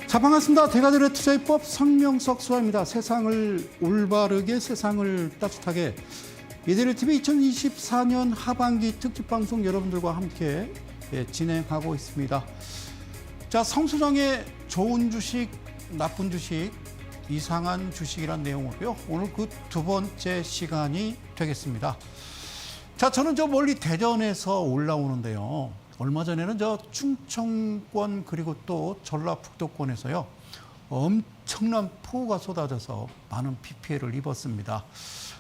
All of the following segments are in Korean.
자, 반갑습니다. 대가들의 투자입법 성명석 수사입니다. 세상을 올바르게, 세상을 따뜻하게. 이데리TV 2024년 하반기 특집 방송 여러분들과 함께 진행하고 있습니다. 자, 성수정의 좋은 주식, 나쁜 주식, 이상한 주식이란 내용으로요. 오늘 그 두 번째 시간이 되겠습니다. 자, 저는 저 멀리 대전에서 올라오는데요. 얼마 전에는 저 충청권 그리고 또 전라북도권에서요. 엄청난 폭우가 쏟아져서 많은 비 피해를 입었습니다.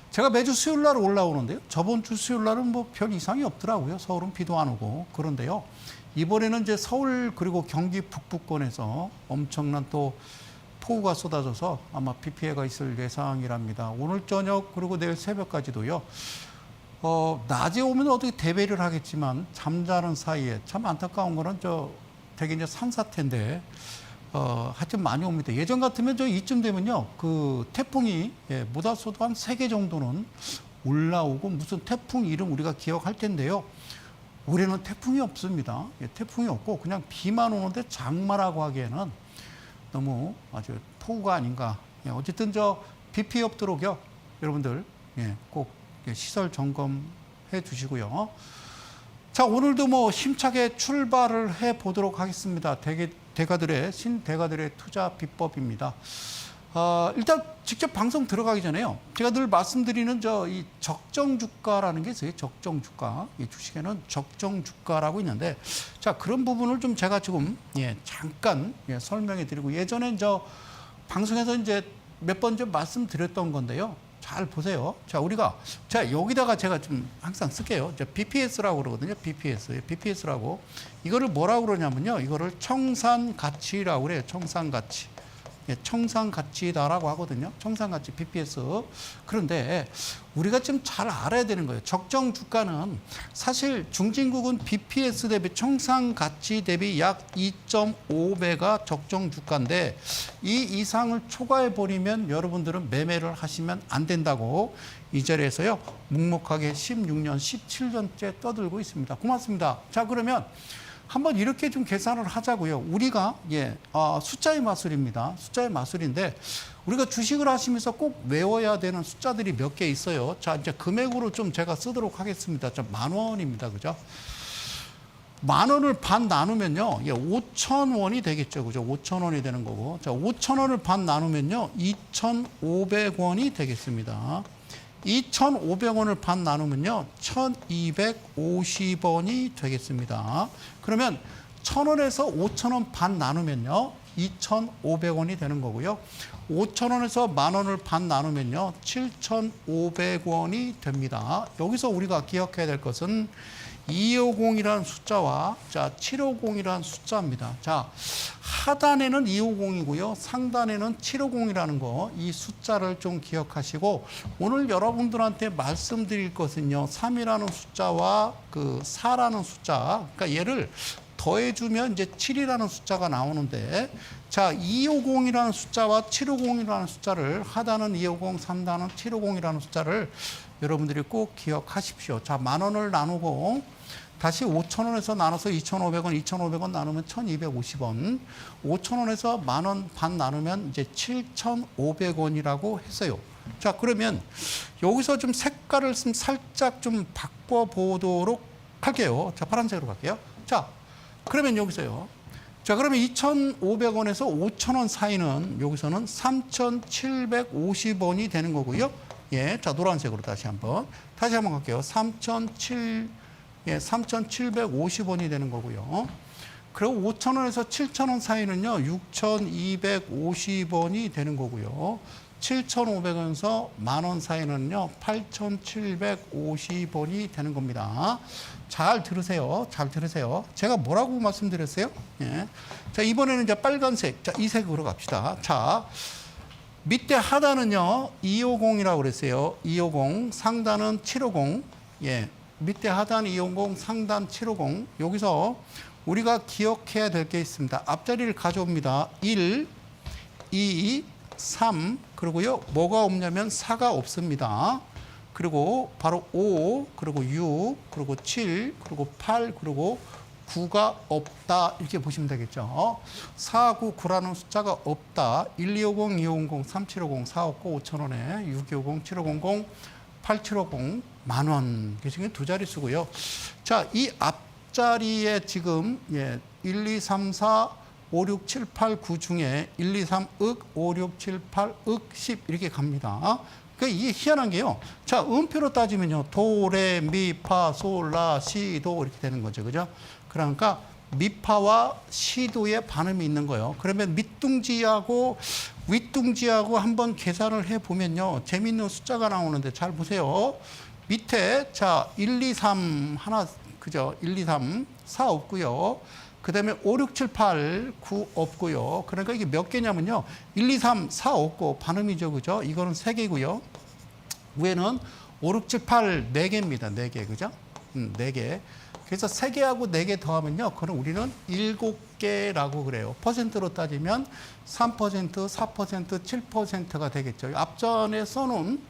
제가 매주 수요일 날 올라오는데요. 저번 주 수요일 날은 뭐 별 이상이 없더라고요. 서울은 비도 안 오고. 그런데요. 이번에는 이제 서울 그리고 경기 북부권에서 엄청난 또 폭우가 쏟아져서 아마 비 피해가 있을 예상이랍니다. 오늘 저녁 그리고 내일 새벽까지도요. 낮에 오면 어떻게 대비를 하겠지만 잠자는 사이에 참 안타까운 거는 되게 이제 산사태인데 하여튼 많이 옵니다. 예전 같으면 이쯤 되면요. 그 태풍이 못 왔어도 한 3개 정도는 올라오고 무슨 태풍 이름 우리가 기억할 텐데요. 올해는 태풍이 없습니다. 태풍이 없고 그냥 비만 오는데 장마라고 하기에는 너무 아주 폭우가 아닌가. 어쨌든 비 피해 없도록요. 여러분들 꼭 시설 점검해 주시고요. 자, 오늘도 뭐 힘차게 출발을 해 보도록 하겠습니다. 신대가들의 투자 비법입니다. 일단 직접 방송 들어가기 전에요. 제가 늘 말씀드리는 이 적정 주가라는 게 있어요. 적정 주가. 이 주식에는 적정 주가라고 있는데, 자, 그런 부분을 좀 제가 지금 잠깐 설명해 드리고, 예전에 방송에서 이제 몇 번 좀 말씀드렸던 건데요. 잘 보세요. 자, 여기다가 제가 좀 항상 쓸게요. BPS라고 그러거든요. BPS라고. 이거를 뭐라고 그러냐면요. 이거를 청산가치라고 그래요. 청산가치. 청산가치다라고 하거든요. 청산가치 BPS. 그런데 우리가 좀 잘 알아야 되는 거예요. 적정 주가는 사실 중진국은 BPS 대비 청산가치 대비 약 2.5배가 적정 주가인데 이 이상을 초과해 버리면 여러분들은 매매를 하시면 안 된다고 이 자리에서요. 묵묵하게 16년, 17년째 떠들고 있습니다. 고맙습니다. 자, 그러면 한번 이렇게 좀 계산을 하자고요. 우리가 숫자의 마술입니다. 숫자의 마술인데 우리가 주식을 하시면서 꼭 외워야 되는 숫자들이 몇 개 있어요. 자, 이제 금액으로 좀 제가 쓰도록 하겠습니다. 10,000원입니다. 그죠? 10,000원을 반 나누면요. 5,000원이 되겠죠. 그죠? 5,000원이 되는 거고. 자, 5,000원을 반 나누면요. 2,500원이 되겠습니다. 2,500원을 반 나누면요. 1,250원이 되겠습니다. 그러면 1,000원에서 5,000원 반 나누면요. 2,500원이 되는 거고요. 5,000원에서 10,000원을 반 나누면요. 7,500원이 됩니다. 여기서 우리가 기억해야 될 것은 250이라는 숫자와 750이라는 숫자입니다. 자, 하단에는 250이고요. 상단에는 750이라는 거, 이 숫자를 좀 기억하시고 오늘 여러분들한테 말씀드릴 것은요. 3이라는 숫자와 4라는 숫자, 그러니까 얘를 더해주면 이제 7이라는 숫자가 나오는데, 자, 250이라는 숫자와 750이라는 숫자를, 하단은 250, 상단은 750이라는 숫자를 여러분들이 꼭 기억하십시오. 자, 10,000원을 나누고 다시 5,000원에서 나눠서 2,500원, 2,500원 나누면 1,250원, 5,000원에서 10,000원 반 나누면 이제 7,500원이라고 했어요. 자, 그러면 여기서 좀 색깔을 좀 살짝 좀 바꿔보도록 할게요. 자, 파란색으로 갈게요. 자, 그러면 여기서요. 자, 그러면 2,500원에서 5,000원 사이는 여기서는 3,750원이 되는 거고요. 자, 노란색으로 다시 한번 갈게요. 3,750원이 되는 거고요. 그리고 5,000원에서 7,000원 사이는요, 6,250원이 되는 거고요. 7,500원에서 10,000원 사이는요, 8,750원이 되는 겁니다. 잘 들으세요. 제가 뭐라고 말씀드렸어요? 자, 이번에는 이제 빨간색, 자, 이 색으로 갑시다. 자, 밑에 하단은요, 250이라고 그랬어요. 250, 상단은 750. 밑에 하단 250, 상단 750. 여기서 우리가 기억해야 될 게 있습니다. 앞자리를 가져옵니다. 1, 2, 3, 그리고요, 뭐가 없냐면 4가 없습니다. 그리고 바로 5, 그리고 6, 그리고 7, 그리고 8, 그리고 9가 없다 이렇게 보시면 되겠죠. 499라는 숫자가 없다. 1250, 2500, 3750, 459, 5,000원에 6250, 7500, 8750, 만원. 그 중에 두 자릿수고요. 자, 이 앞자리에 지금 1, 2, 3, 4, 5, 6, 7, 8, 9 중에 1, 2, 3, 억, 5, 6, 7, 8, 억, 10 이렇게 갑니다. 그러니까 이게 희한한 게요. 자, 음표로 따지면요. 도, 레, 미, 파, 솔, 라, 시, 도 이렇게 되는 거죠. 그죠? 그러니까 미파와 시도의 반음이 있는 거예요. 그러면 밑둥지하고 윗둥지하고 한번 계산을 해보면요. 재미있는 숫자가 나오는데 잘 보세요. 밑에 자 1, 2, 3 하나 그죠? 1, 2, 3 4 없고요. 그 다음에 5, 6, 7, 8, 9 없고요. 그러니까 이게 몇 개냐면요. 1, 2, 3, 4 없고 반음이죠. 그죠? 이거는 3개고요. 위에는 5, 6, 7, 8, 4개입니다. 4개. 그죠? 4개. 그래서 3개하고 4개 더하면요. 그럼 우리는 7개라고 그래요. 퍼센트로 따지면 3%, 4%, 7%가 되겠죠. 앞전에 써놓은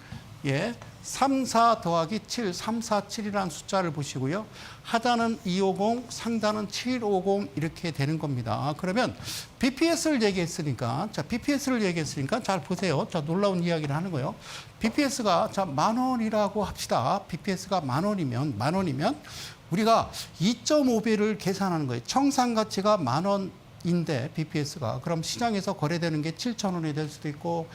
3, 4 더하기 7, 3, 4, 7이라는 숫자를 보시고요. 하단은 250, 상단은 750 이렇게 되는 겁니다. 그러면 BPS를 얘기했으니까 잘 보세요. 자, 놀라운 이야기를 하는 거예요. BPS가 자, 10,000원이라고 합시다. BPS가 10,000원이면 우리가 2.5배를 계산하는 거예요. 청산 가치가 10,000원인데 BPS가 그럼 시장에서 거래되는 게 7,000원이 될 수도 있고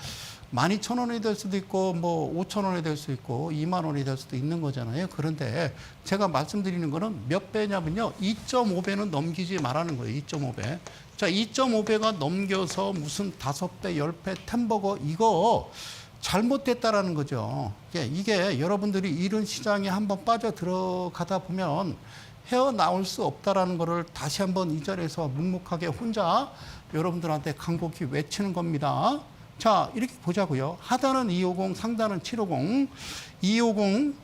12,000원이 될 수도 있고 뭐 5,000원이 될 수 있고 20,000원이 될 수도 있는 거잖아요. 그런데 제가 말씀드리는 거는 몇 배냐면요. 2.5배는 넘기지 말라는 거예요. 2.5배. 자, 2.5배가 넘겨서 무슨 5배, 10배 템버거 이거 잘못됐다라는 거죠. 이게 여러분들이 이런 시장에 한번 빠져 들어가다 보면 헤어나올 수 없다라는 거를 다시 한번 이 자리에서 묵묵하게 혼자 여러분들한테 간곡히 외치는 겁니다. 자, 이렇게 보자고요. 하단은 250, 상단은 750, 250,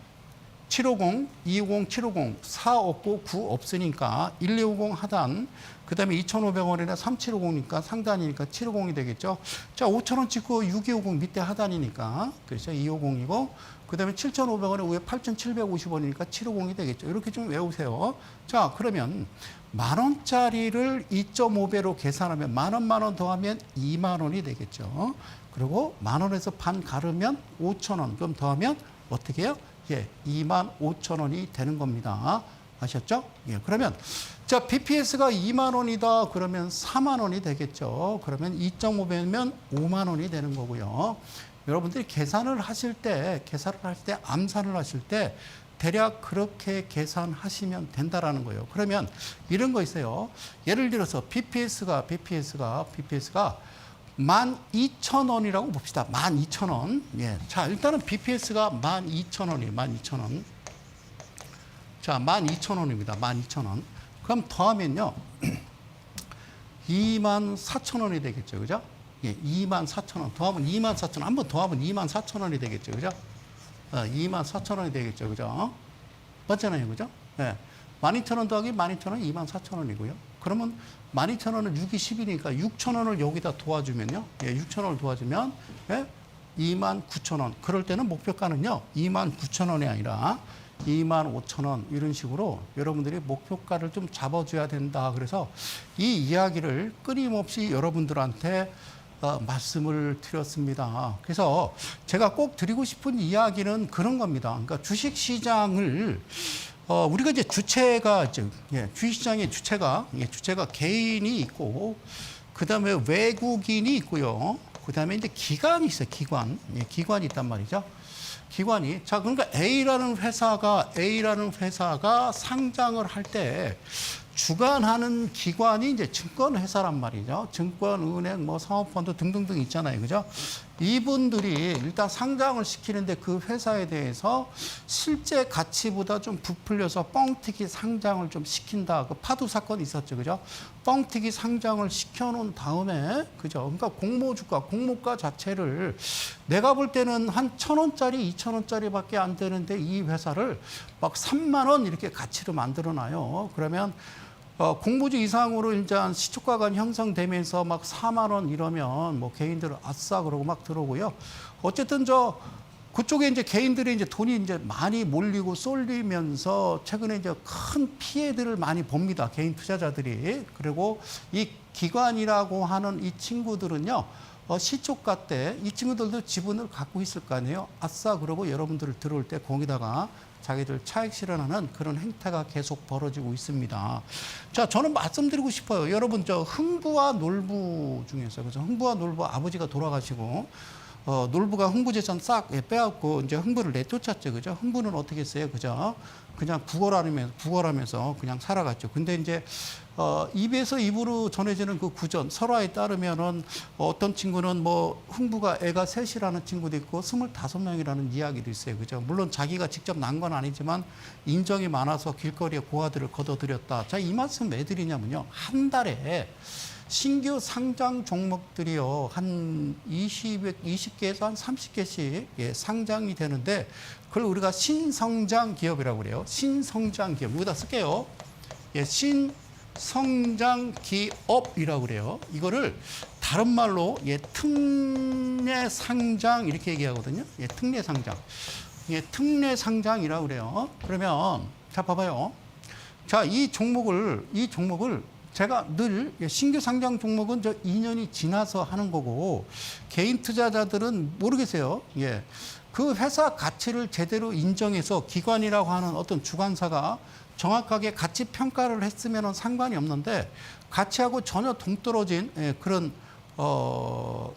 750, 250, 750, 4 없고 9 없으니까 1250 하단, 그 다음에 2,500원이나 3750이니까 상단이니까 750이 되겠죠. 자, 5,000원 찍고 6250 밑에 하단이니까, 그렇죠. 250이고, 그 다음에 7,500원에 위에 8,750원이니까 750이 되겠죠. 이렇게 좀 외우세요. 자, 그러면 10,000원짜리를 2.5배로 계산하면 만 원 더하면 20,000원이 되겠죠. 그리고 10,000원에서 반 가르면 5,000원. 그럼 더하면 어떻게 해요? 25,000원이 되는 겁니다. 아셨죠? 그러면 자, BPS가 20,000원이다. 그러면 40,000원이 되겠죠. 그러면 2.5배면 50,000원이 되는 거고요. 여러분들이 계산을 하실 때, 암산을 하실 때 대략 그렇게 계산하시면 된다라는 거예요. 그러면 이런 거 있어요. 예를 들어서 BPS가 12,000원이라고 봅시다. 12,000원. 자, 일단은 BPS가 12,000원이에요. 12,000원. 자, 12,000원입니다. 12,000원. 그럼 더하면요. 24,000원이 되겠죠. 그죠? 24,000원. 더하면 24,000원. 한 번 더하면 24,000원이 되겠죠. 그죠? 24,000원이 되겠죠. 그죠? 맞잖아요. 그죠? 12,000원 더하기 12,000원, 24,000원이고요. 그러면 12,000원은 6이 10이니까 6,000원을 여기다 도와주면요. 6,000원을 도와주면 29,000원. 그럴 때는 목표가는요. 29,000원이 아니라 25,000원 이런 식으로 여러분들이 목표가를 좀 잡아줘야 된다. 그래서 이 이야기를 끊임없이 여러분들한테 말씀을 드렸습니다. 그래서 제가 꼭 드리고 싶은 이야기는 그런 겁니다. 그러니까 주식시장을 우리가 이제 주체가 주식시장의 주체가 개인이 있고 그 다음에 외국인이 있고요. 그 다음에 이제 기관이 있어요. 기관이 있단 말이죠. 기관이. 자, 그러니까 A라는 회사가 상장을 할 때 주관하는 기관이 이제 증권회사란 말이죠. 증권, 은행, 뭐 사모펀드 등등등 있잖아요. 그죠? 이분들이 일단 상장을 시키는데 그 회사에 대해서 실제 가치보다 좀 부풀려서 뻥튀기 상장을 좀 시킨다. 그 파도 사건이 있었죠. 그죠? 뻥튀기 상장을 시켜놓은 다음에, 그죠? 그러니까 공모가 자체를 내가 볼 때는 한 1,000원짜리, 2,000원짜리 밖에 안 되는데 이 회사를 막 3만 원 이렇게 가치로 만들어 놔요. 그러면 공모주 이상으로 이제 시초가가 형성되면서 막 4만 원 이러면 뭐 개인들은 아싸 그러고 막 들어오고요. 어쨌든 그쪽에 이제 개인들이 이제 돈이 이제 많이 몰리고 쏠리면서 최근에 이제 큰 피해들을 많이 봅니다. 개인 투자자들이. 그리고 이 기관이라고 하는 이 친구들은요, 시초가 때 이 친구들도 지분을 갖고 있을 거 아니에요. 아싸, 그러고 여러분들 들어올 때 거기다가 자기들 차익 실현하는 그런 행태가 계속 벌어지고 있습니다. 자, 저는 말씀드리고 싶어요. 여러분, 저 흥부와 놀부 중에서, 그래서 흥부와 놀부 아버지가 돌아가시고, 놀부가 흥부 재산 싹 빼앗고 이제 흥부를 내쫓았죠. 그죠? 흥부는 어떻게 했어요? 그죠? 그냥 구걸하면서 그냥 살아갔죠. 근데 이제, 입에서 입으로 전해지는 그 구전, 설화에 따르면은 어떤 친구는 뭐 흥부가 애가 셋이라는 친구도 있고 25명이라는 이야기도 있어요. 그죠? 물론 자기가 직접 난 건 아니지만 인정이 많아서 길거리에 고아들을 걷어들였다. 자, 이 말씀 왜 드리냐면요. 한 달에 신규 상장 종목들이요, 한 20개에서 한 30개씩 상장이 되는데, 그걸 우리가 신성장 기업이라고 그래요. 신성장 기업. 여기다 쓸게요. 신성장 기업이라고 그래요. 이거를 다른 말로 특례 상장 이렇게 얘기하거든요. 특례 상장. 특례 상장이라고 그래요. 그러면, 자, 봐봐요. 자, 이 종목을 제가 늘 신규 상장 종목은 저 2년이 지나서 하는 거고 개인 투자자들은 모르겠어요. 그 회사 가치를 제대로 인정해서 기관이라고 하는 어떤 주관사가 정확하게 가치 평가를 했으면 상관이 없는데 가치하고 전혀 동떨어진 그런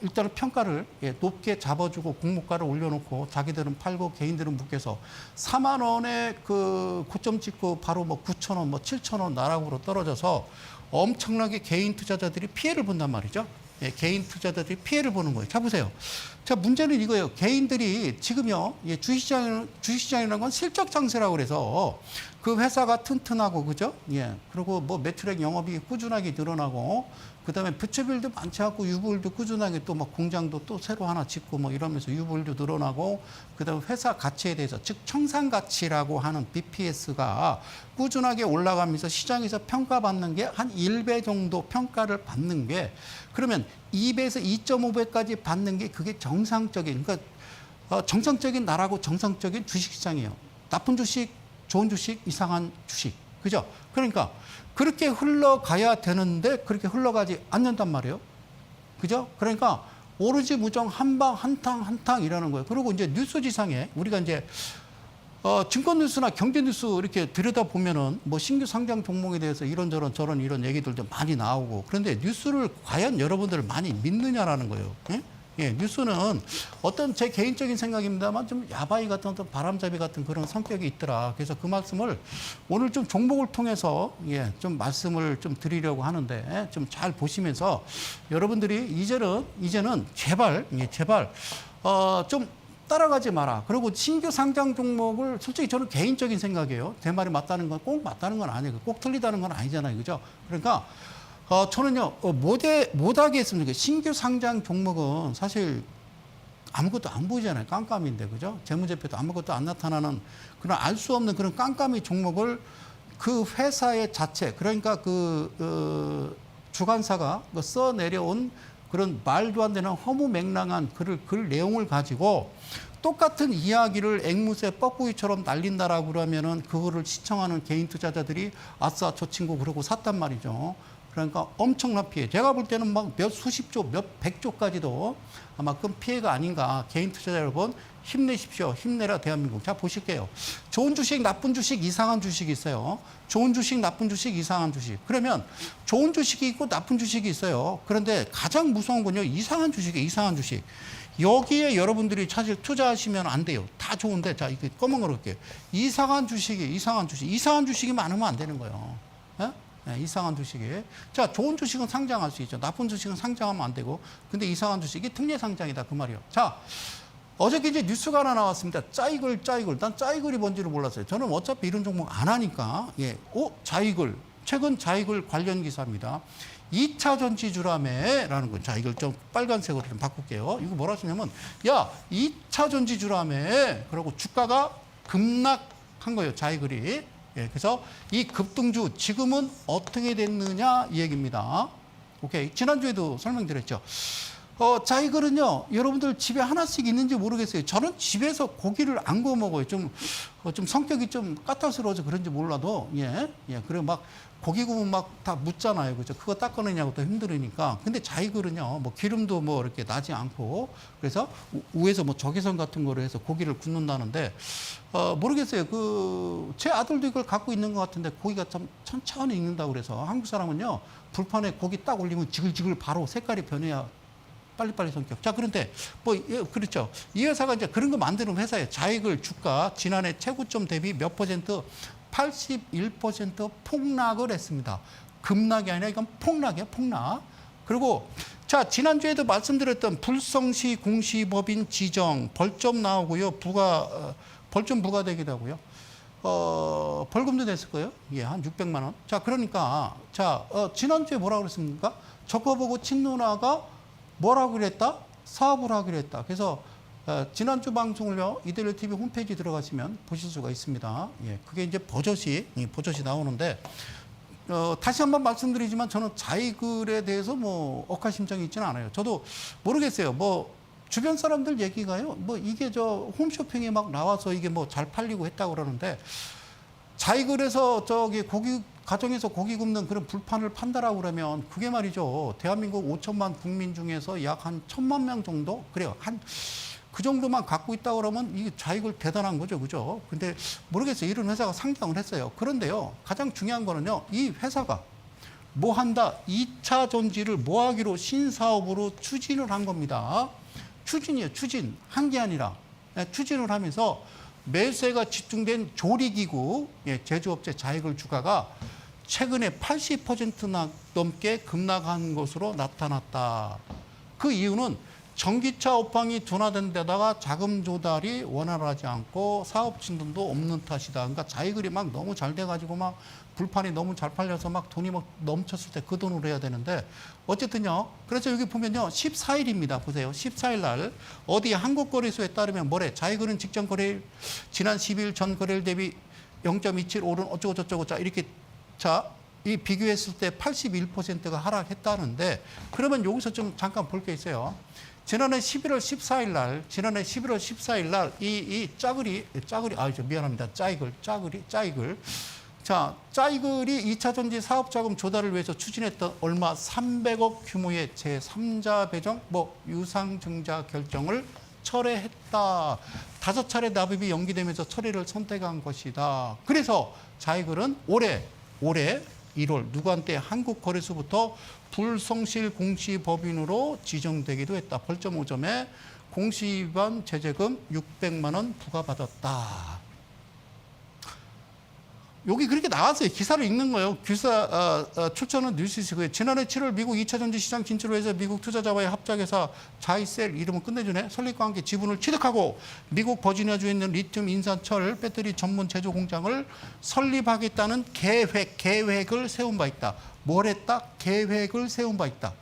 일단은 평가를 높게 잡아주고 공모가를 올려놓고 자기들은 팔고 개인들은 묶여서 4만 원에 그 고점 찍고 바로 뭐 9천 원, 뭐 7천 원 나락으로 떨어져서 엄청나게 개인 투자자들이 피해를 본단 말이죠. 개인 투자자들이 피해를 보는 거예요. 자, 보세요. 자, 문제는 이거예요. 개인들이 지금요, 주식시장이라는 건 실적 장세라고 그래서 그 회사가 튼튼하고, 그죠? 그리고 뭐 매출액 영업이 꾸준하게 늘어나고, 그 다음에 부채비율도 많지 않고 유보율도 꾸준하게 또 막 공장도 또 새로 하나 짓고 뭐 이러면서 유보율도 늘어나고, 그 다음에 회사 가치에 대해서, 즉 청산가치라고 하는 BPS가 꾸준하게 올라가면서 시장에서 평가받는 게 한 1배 정도 평가를 받는 게, 그러면 2배에서 2.5배까지 받는 게 그게 정상적인, 그러니까 정상적인 나라고 정상적인 주식시장이에요. 나쁜 주식, 좋은 주식, 이상한 주식. 그죠? 그러니까 그렇게 흘러가야 되는데 그렇게 흘러가지 않는단 말이에요. 그죠? 그러니까 오로지 무정 한방 한탕이라는 거예요. 그리고 이제 뉴스지상에 우리가 이제 증권 뉴스나 경제 뉴스 이렇게 들여다보면은 뭐 신규 상장 종목에 대해서 이런저런 저런 이런 얘기들도 많이 나오고, 그런데 뉴스를 과연 여러분들 많이 믿느냐라는 거예요. 뉴스는 어떤 제 개인적인 생각입니다만 좀 야바이 같은 어떤 바람잡이 같은 그런 성격이 있더라. 그래서 그 말씀을 오늘 좀 종목을 통해서 좀 말씀을 좀 드리려고 하는데 좀 잘 보시면서 여러분들이 이제는 제발 좀 따라가지 마라. 그리고 신규 상장 종목을 솔직히 저는 개인적인 생각이에요. 제 말이 맞다는 건 꼭 맞다는 건 아니고 꼭 틀리다는 건 아니잖아요. 그죠? 그러니까 저는요, 못하게 했습니다. 신규 상장 종목은 사실 아무것도 안 보이잖아요. 깜깜인데, 그죠? 재무제표도 아무것도 안 나타나는 그런 알 수 없는 그런 깜깜이 종목을 그 회사의 자체, 그러니까 주관사가 써 내려온 그런 말도 안 되는 허무맹랑한 글 내용을 가지고 똑같은 이야기를 앵무새 뻐꾸기처럼 날린다라고 그러면은 그거를 시청하는 개인 투자자들이 아싸, 저 친구 그러고 샀단 말이죠. 그러니까 엄청난 피해. 제가 볼 때는 막 몇 수십조, 몇 백조까지도 아마 큰 피해가 아닌가. 개인 투자자 여러분 힘내십시오. 힘내라 대한민국. 자, 보실게요. 좋은 주식, 나쁜 주식, 이상한 주식이 있어요. 좋은 주식, 나쁜 주식, 이상한 주식. 그러면 좋은 주식이 있고 나쁜 주식이 있어요. 그런데 가장 무서운 건요, 이상한 주식이에요. 이상한 주식. 여기에 여러분들이 사실 투자하시면 안 돼요. 다 좋은데, 자, 이거 검은 거로 할게요. 이상한 주식이 많으면 안 되는 거예요. 이상한 주식이. 자, 좋은 주식은 상장할 수 있죠. 나쁜 주식은 상장하면 안 되고. 근데 이상한 주식이 특례 상장이다. 그 말이에요. 자, 어저께 이제 뉴스가 하나 나왔습니다. 짜이글. 난 짜이글이 뭔지를 몰랐어요. 저는 어차피 이런 종목 안 하니까. 짜이글. 최근 짜이글 관련 기사입니다. 2차 전지주라며 라는 거. 자, 이걸 좀 빨간색으로 좀 바꿀게요. 이거 뭐라 쓰냐면, 야, 2차 전지주라며. 그리고 주가가 급락한 거예요. 짜이글이. 그래서 이 급등주 지금은 어떻게 됐느냐 이 얘기입니다. 오케이. 지난주에도 설명드렸죠. 자이글은요, 여러분들 집에 하나씩 있는지 모르겠어요. 저는 집에서 고기를 안 구워 먹어요. 좀 성격이 좀 까탈스러워서 그런지 몰라도, 그래, 막, 고기 구우면 막 다 묻잖아요. 그죠? 그거 닦아내냐고 또 힘들으니까. 근데 자이글은요, 뭐 기름도 뭐 이렇게 나지 않고, 그래서 위에서 뭐 적외선 같은 거로 해서 고기를 굽는다는데, 모르겠어요. 제 아들도 이걸 갖고 있는 것 같은데, 고기가 참 천천히 익는다고 그래서, 한국 사람은요, 불판에 고기 딱 올리면 지글지글 바로 색깔이 변해야 빨리빨리 성격. 자, 그런데 그렇죠. 이 회사가 이제 그런 거 만드는 회사예요. 자이글 주가 지난해 최고점 대비 몇 퍼센트? 81% 폭락을 했습니다. 급락이 아니라 이건 폭락이에요, 폭락. 그리고 자, 지난주에도 말씀드렸던 불성시 공시법인 지정 벌점 나오고요. 벌점 부과되기도 하고요. 벌금도 냈을 거예요. 한 600만 원. 자, 그러니까 지난주에 뭐라고 그랬습니까? 저거 보고 친누나가 뭐라고 그랬다? 사업을 하기로 했다. 그래서 지난주 방송을요, 이데일리 TV 홈페이지 들어가시면 보실 수가 있습니다. 그게 이제 버젓이 나오는데, 다시 한번 말씀드리지만 저는 자이글에 대해서 뭐 억하심정이 있지는 않아요. 저도 모르겠어요. 뭐 주변 사람들 얘기가요, 뭐 이게 홈쇼핑에 막 나와서 이게 뭐 잘 팔리고 했다고 그러는데, 자이글에서 가정에서 고기 굽는 그런 불판을 판다라고 그러면 그게 말이죠. 대한민국 5천만 국민 중에서 약 한 1,000만 명 정도? 그래요. 그 정도만 갖고 있다고 그러면 이게 자이글 대단한 거죠. 그죠? 근데 모르겠어요. 이런 회사가 상장을 했어요. 그런데요. 가장 중요한 거는요. 이 회사가 뭐 한다? 2차 전지를 뭐 하기로 신사업으로 추진을 한 겁니다. 추진이에요. 추진. 한 게 아니라. 추진을 하면서 매수세가 집중된 조리기구, 제조업체 자이글 주가가 최근에 80%나 넘게 급락한 것으로 나타났다. 그 이유는 전기차 업황이 둔화된 데다가 자금 조달이 원활하지 않고 사업 진전도 없는 탓이다. 그러니까 자이글이 막 너무 잘 돼가지고 막 불판이 너무 잘 팔려서 막 돈이 막 넘쳤을 때 그 돈으로 해야 되는데 어쨌든요. 그래서 여기 보면요. 14일입니다. 보세요. 14일 날 어디 한국거래소에 따르면 뭐래? 자이글은 직전 거래일 지난 10일 전 거래일 대비 0.27 오른 어쩌고 저쩌고 이렇게 이 비교했을 때 81%가 하락했다는데 그러면 여기서 좀 잠깐 볼 게 있어요. 지난해 11월 14일 날 이 짜글이 미안합니다. 짜이글. 자, 짜이글이 2차 전지 사업 자금 조달을 위해서 추진했던 얼마 300억 규모의 제3자 배정 유상증자 결정을 철회했다. 5차례 납입이 연기되면서 철회를 선택한 것이다. 그래서 자이글은 올해 1월 누구한테 한국거래소부터 불성실 공시법인으로 지정되기도 했다. 벌점 5점에 공시위반 제재금 600만 원 부과받았다. 여기 그렇게 나왔어요. 기사를 읽는 거예요. 기사 출처는 뉴스시고요. 지난해 7월 미국 2차 전지 시장 진출을 해서 미국 투자자와의 합작회사 자이셀 이름은 끝내주네. 설립과 함께 지분을 취득하고 미국 버지니아주에 있는 리튬 인산철 배터리 전문 제조 공장을 설립하겠다는 계획을 세운 바 있다. 뭘 했다? 계획을 세운 바 있다.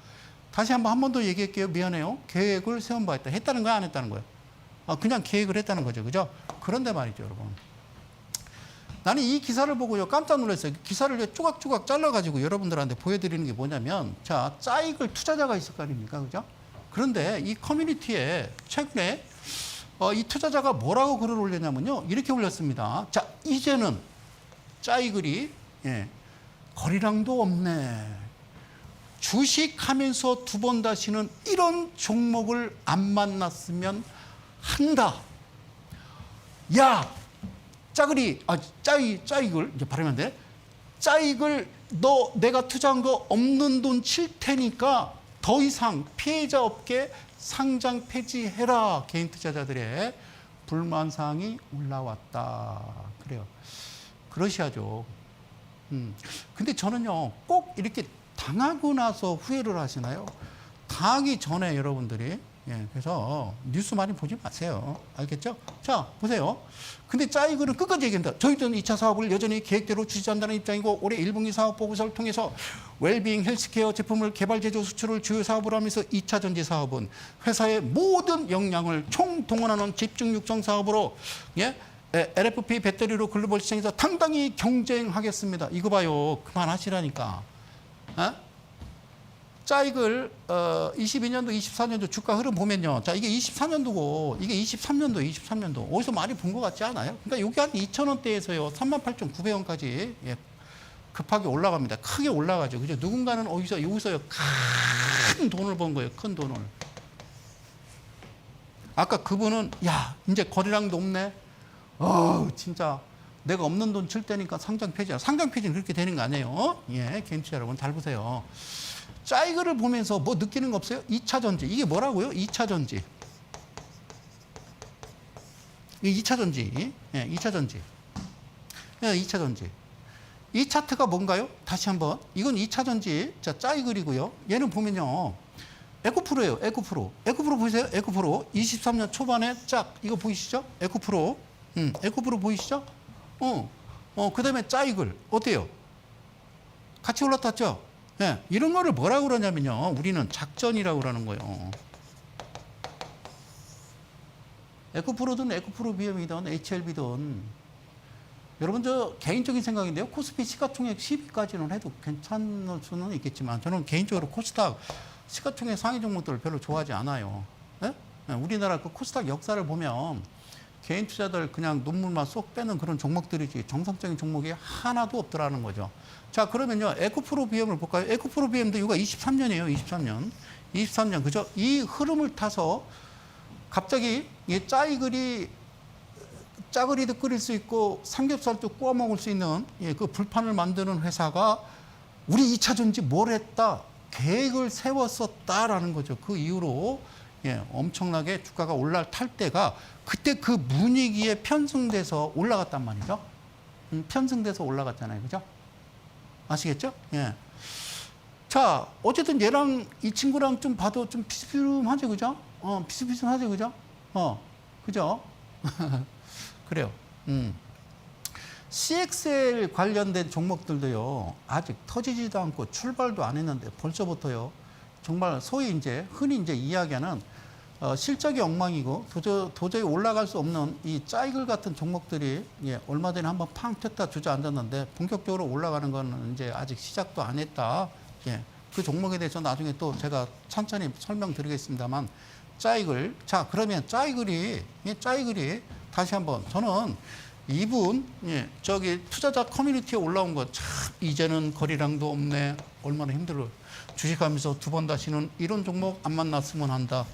다시 한 번 더 얘기할게요. 미안해요. 계획을 세운 바 있다. 했다는 거야? 안 했다는 거예요? 그냥 계획을 했다는 거죠. 그죠? 그런데 말이죠, 여러분. 나는 이 기사를 보고요 깜짝 놀랐어요. 기사를 조각조각 잘라가지고 여러분들한테 보여드리는 게 뭐냐면 짜이글 투자자가 있을 거 아닙니까, 그죠? 그런데 이 커뮤니티에 최근에 이 투자자가 뭐라고 글을 올렸냐면요 이렇게 올렸습니다. 자, 이제는 짜이글이 거리랑도 없네. 주식하면서 두 번 다시는 이런 종목을 안 만났으면 한다. 야! 짜이글, 이제 발음이 안 돼. 짜이글, 너 내가 투자한 거 없는 돈 칠 테니까 더 이상 피해자 업계 상장 폐지해라. 개인 투자자들의 불만 사항이 올라왔다. 그래요. 그러셔야죠. 근데 저는요, 꼭 이렇게 당하고 나서 후회를 하시나요? 당하기 전에 여러분들이 그래서 뉴스 많이 보지 마세요. 알겠죠? 자, 보세요. 근데 짜이글은 끝까지 얘기합니다. 저희들은 2차 사업을 여전히 계획대로 추진한다는 입장이고 올해 1분기 사업 보고서를 통해서 웰빙 헬스케어 제품을 개발, 제조, 수출을 주요 사업으로 하면서 2차 전지 사업은 회사의 모든 역량을 총동원하는 집중 육성 사업으로 LFP 배터리로 글로벌 시장에서 당당히 경쟁하겠습니다. 이거 봐요. 그만하시라니까. 짜익을 22년도, 24년도 주가 흐름 보면요. 자, 이게 24년도고 이게 23년도. 어디서 많이 본 것 같지 않아요? 그러니까 여기 한 2,000원대에서요. 38,900원까지 예, 급하게 올라갑니다. 크게 올라가죠. 그죠? 누군가는 여기서요. 큰 돈을 번 거예요. 큰 돈을. 아까 그분은 야, 이제 거래량도 없네. 진짜 내가 없는 돈 칠 때니까 상장 폐지야. 상장 폐지는 그렇게 되는 거 아니에요. 예, 개인 투자 여러분 잘 보세요. 짜이그를 보면서 뭐 느끼는 거 없어요? 2차 전지. 이게 뭐라고요? 2차 전지. 이게 2차 전지. 예, 2차 전지. 예, 2차 전지. 이 차트가 뭔가요? 다시 한번. 이건 2차 전지. 자, 짜이글이고요. 얘는 보면요. 에코프로예요. 에코프로. 에코프로 보이세요? 에코프로. 23년 초반에 쫙 이거 보이시죠? 에코프로. 에코프로 보이시죠? 그다음에 짜이글. 어때요? 같이 올라탔죠? 예. 이런 거를 뭐라고 그러냐면요. 우리는 작전이라고 그러는 거예요. 에코프로든 에코프로 BM이든 HLB든 여러분 저 개인적인 생각인데요. 코스피 시가총액 10위까지는 해도 괜찮을 수는 있겠지만 저는 개인적으로 코스닥 시가총액 상위 종목들을 별로 좋아하지 않아요. 예? 우리나라 그 코스닥 역사를 보면 개인 투자들 그냥 눈물만 쏙 빼는 그런 종목들이지 정상적인 종목이 하나도 없더라는 거죠. 자, 그러면요. 에코프로 BM을 볼까요? 에코프로 BM도 이거 23년이에요. 23년. 그죠? 이 흐름을 타서 갑자기 이 짜글이도 끓일 수 있고 삼겹살도 구워 먹을 수 있는 그 불판을 만드는 회사가 우리 2차 전지 뭘 했다? 계획을 세웠었다라는 거죠. 그 이후로 엄청나게 주가가 올라탈 때가 그때 그 분위기에 편승돼서 올라갔단 말이죠. 편승돼서 올라갔잖아요. 그죠? 아시겠죠? 예. 자, 어쨌든 얘랑 이 친구랑 좀 봐도 좀 비슷비슷하죠. 그죠? 비슷비슷하죠. 그죠? 그죠? 그래요. CXL 관련된 종목들도요, 아직 터지지도 않고 출발도 안 했는데 벌써부터요, 정말 소위 흔히 이야기하는 실적이 엉망이고 도저히 올라갈 수 없는 이 짜이글 같은 종목들이 얼마 전에 한번 팡 튀었다 주저앉았는데 본격적으로 올라가는 거는 이제 아직 시작도 안 했다. 그 종목에 대해서 나중에 또 제가 천천히 설명드리겠습니다만 짜이글. 자, 그러면 짜이글이 다시 한번 저는 이분 저기 투자자 커뮤니티에 올라온 거 참 이제는 거래량도 없네. 얼마나 힘들어요. 주식하면서 두 번 다시는 이런 종목 안 만났으면 한다.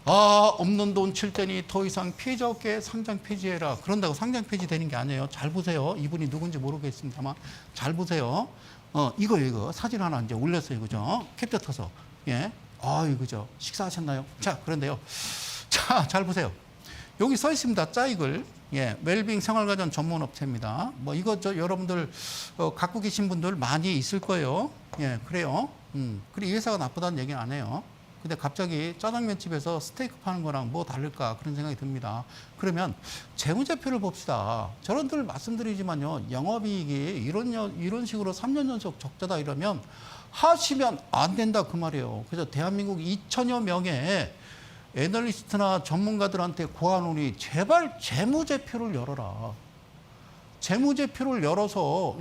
없는 돈 칠 테니 더 이상 피해자 없게 상장 폐지해라. 그런다고 상장 폐지되는 게 아니에요. 잘 보세요. 이분이 누군지 모르겠습니다만 잘 보세요. 이거 사진 하나 이제 올렸어요. 그죠? 캡처 터서. 예. 그죠? 식사하셨나요? 자, 그런데요. 자, 잘 보세요. 여기 써 있습니다. 짜이글. 웰빙 생활가전 전문 업체입니다. 뭐 이거 여러분들 갖고 계신 분들 많이 있을 거예요. 그래요. 그리고 이 회사가 나쁘다는 얘기는 안 해요. 근데 갑자기 짜장면 집에서 스테이크 파는 거랑 뭐 다를까 그런 생각이 듭니다. 그러면 재무제표를 봅시다. 저런들 말씀드리지만요. 영업이익이 이런 식으로 3년 연속 적자다 이러면 하시면 안 된다 그 말이에요. 그래서 대한민국 2천여 명의 애널리스트나 전문가들한테 고하노니 제발 재무제표를 열어라. 재무제표를 열어서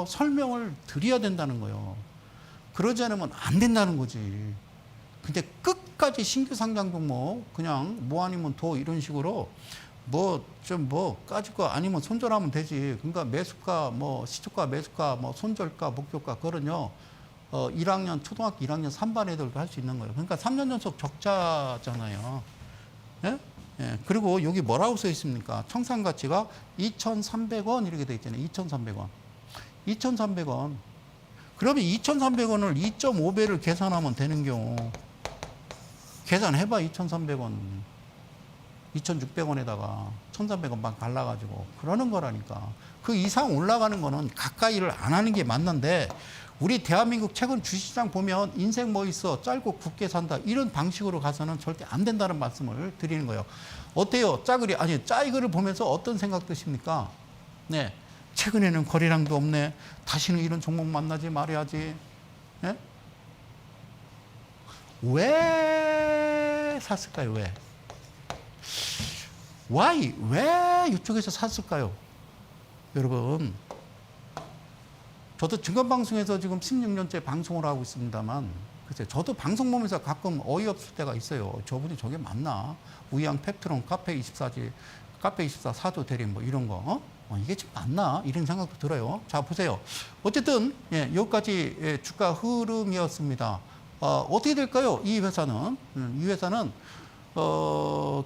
설명을 드려야 된다는 거예요. 그러지 않으면 안 된다는 거지. 근데 끝까지 신규 상장 종목 그냥 뭐 아니면 더 이런 식으로 까짓 거 아니면 손절하면 되지. 그러니까 매수가 시초가 매수가 손절가 목표가 그거는요. 1학년 초등학교 1학년 3반 애들도 할 수 있는 거예요. 그러니까 3년 연속 적자잖아요. 예? 그리고 여기 뭐라고 써 있습니까? 청산 가치가 2,300원 이렇게 돼 있잖아요. 2,300원. 2,300원. 그러면 2,300원을 2.5배를 계산하면 되는 경우 계산해봐. 2,300원. 2,600원에다가 1,300원만 갈라가지고 그러는 거라니까. 그 이상 올라가는 거는 가까이를 안 하는 게 맞는데 우리 대한민국 최근 주식시장 보면 인생 뭐 있어 짧고 굵게 산다 이런 방식으로 가서는 절대 안 된다는 말씀을 드리는 거예요. 어때요? 짜이글을 보면서 어떤 생각 드십니까? 네, 최근에는 거래량도 없네. 다시는 이런 종목 만나지 말아야지. 네? 왜 샀을까요? 왜? Why? 왜 이쪽에서 샀을까요? 여러분 저도 증권방송에서 지금 16년째 방송을 하고 있습니다만, 글쎄, 저도 방송 보면서 가끔 어이없을 때가 있어요. 저분이 저게 맞나? 우양 펩트론, 카페24지, 카페24 사도 대리 뭐 이런 거. 이게 지금 맞나? 이런 생각도 들어요. 자, 보세요. 어쨌든, 예, 여기까지 예, 주가 흐름이었습니다. 어떻게 될까요? 이 회사는,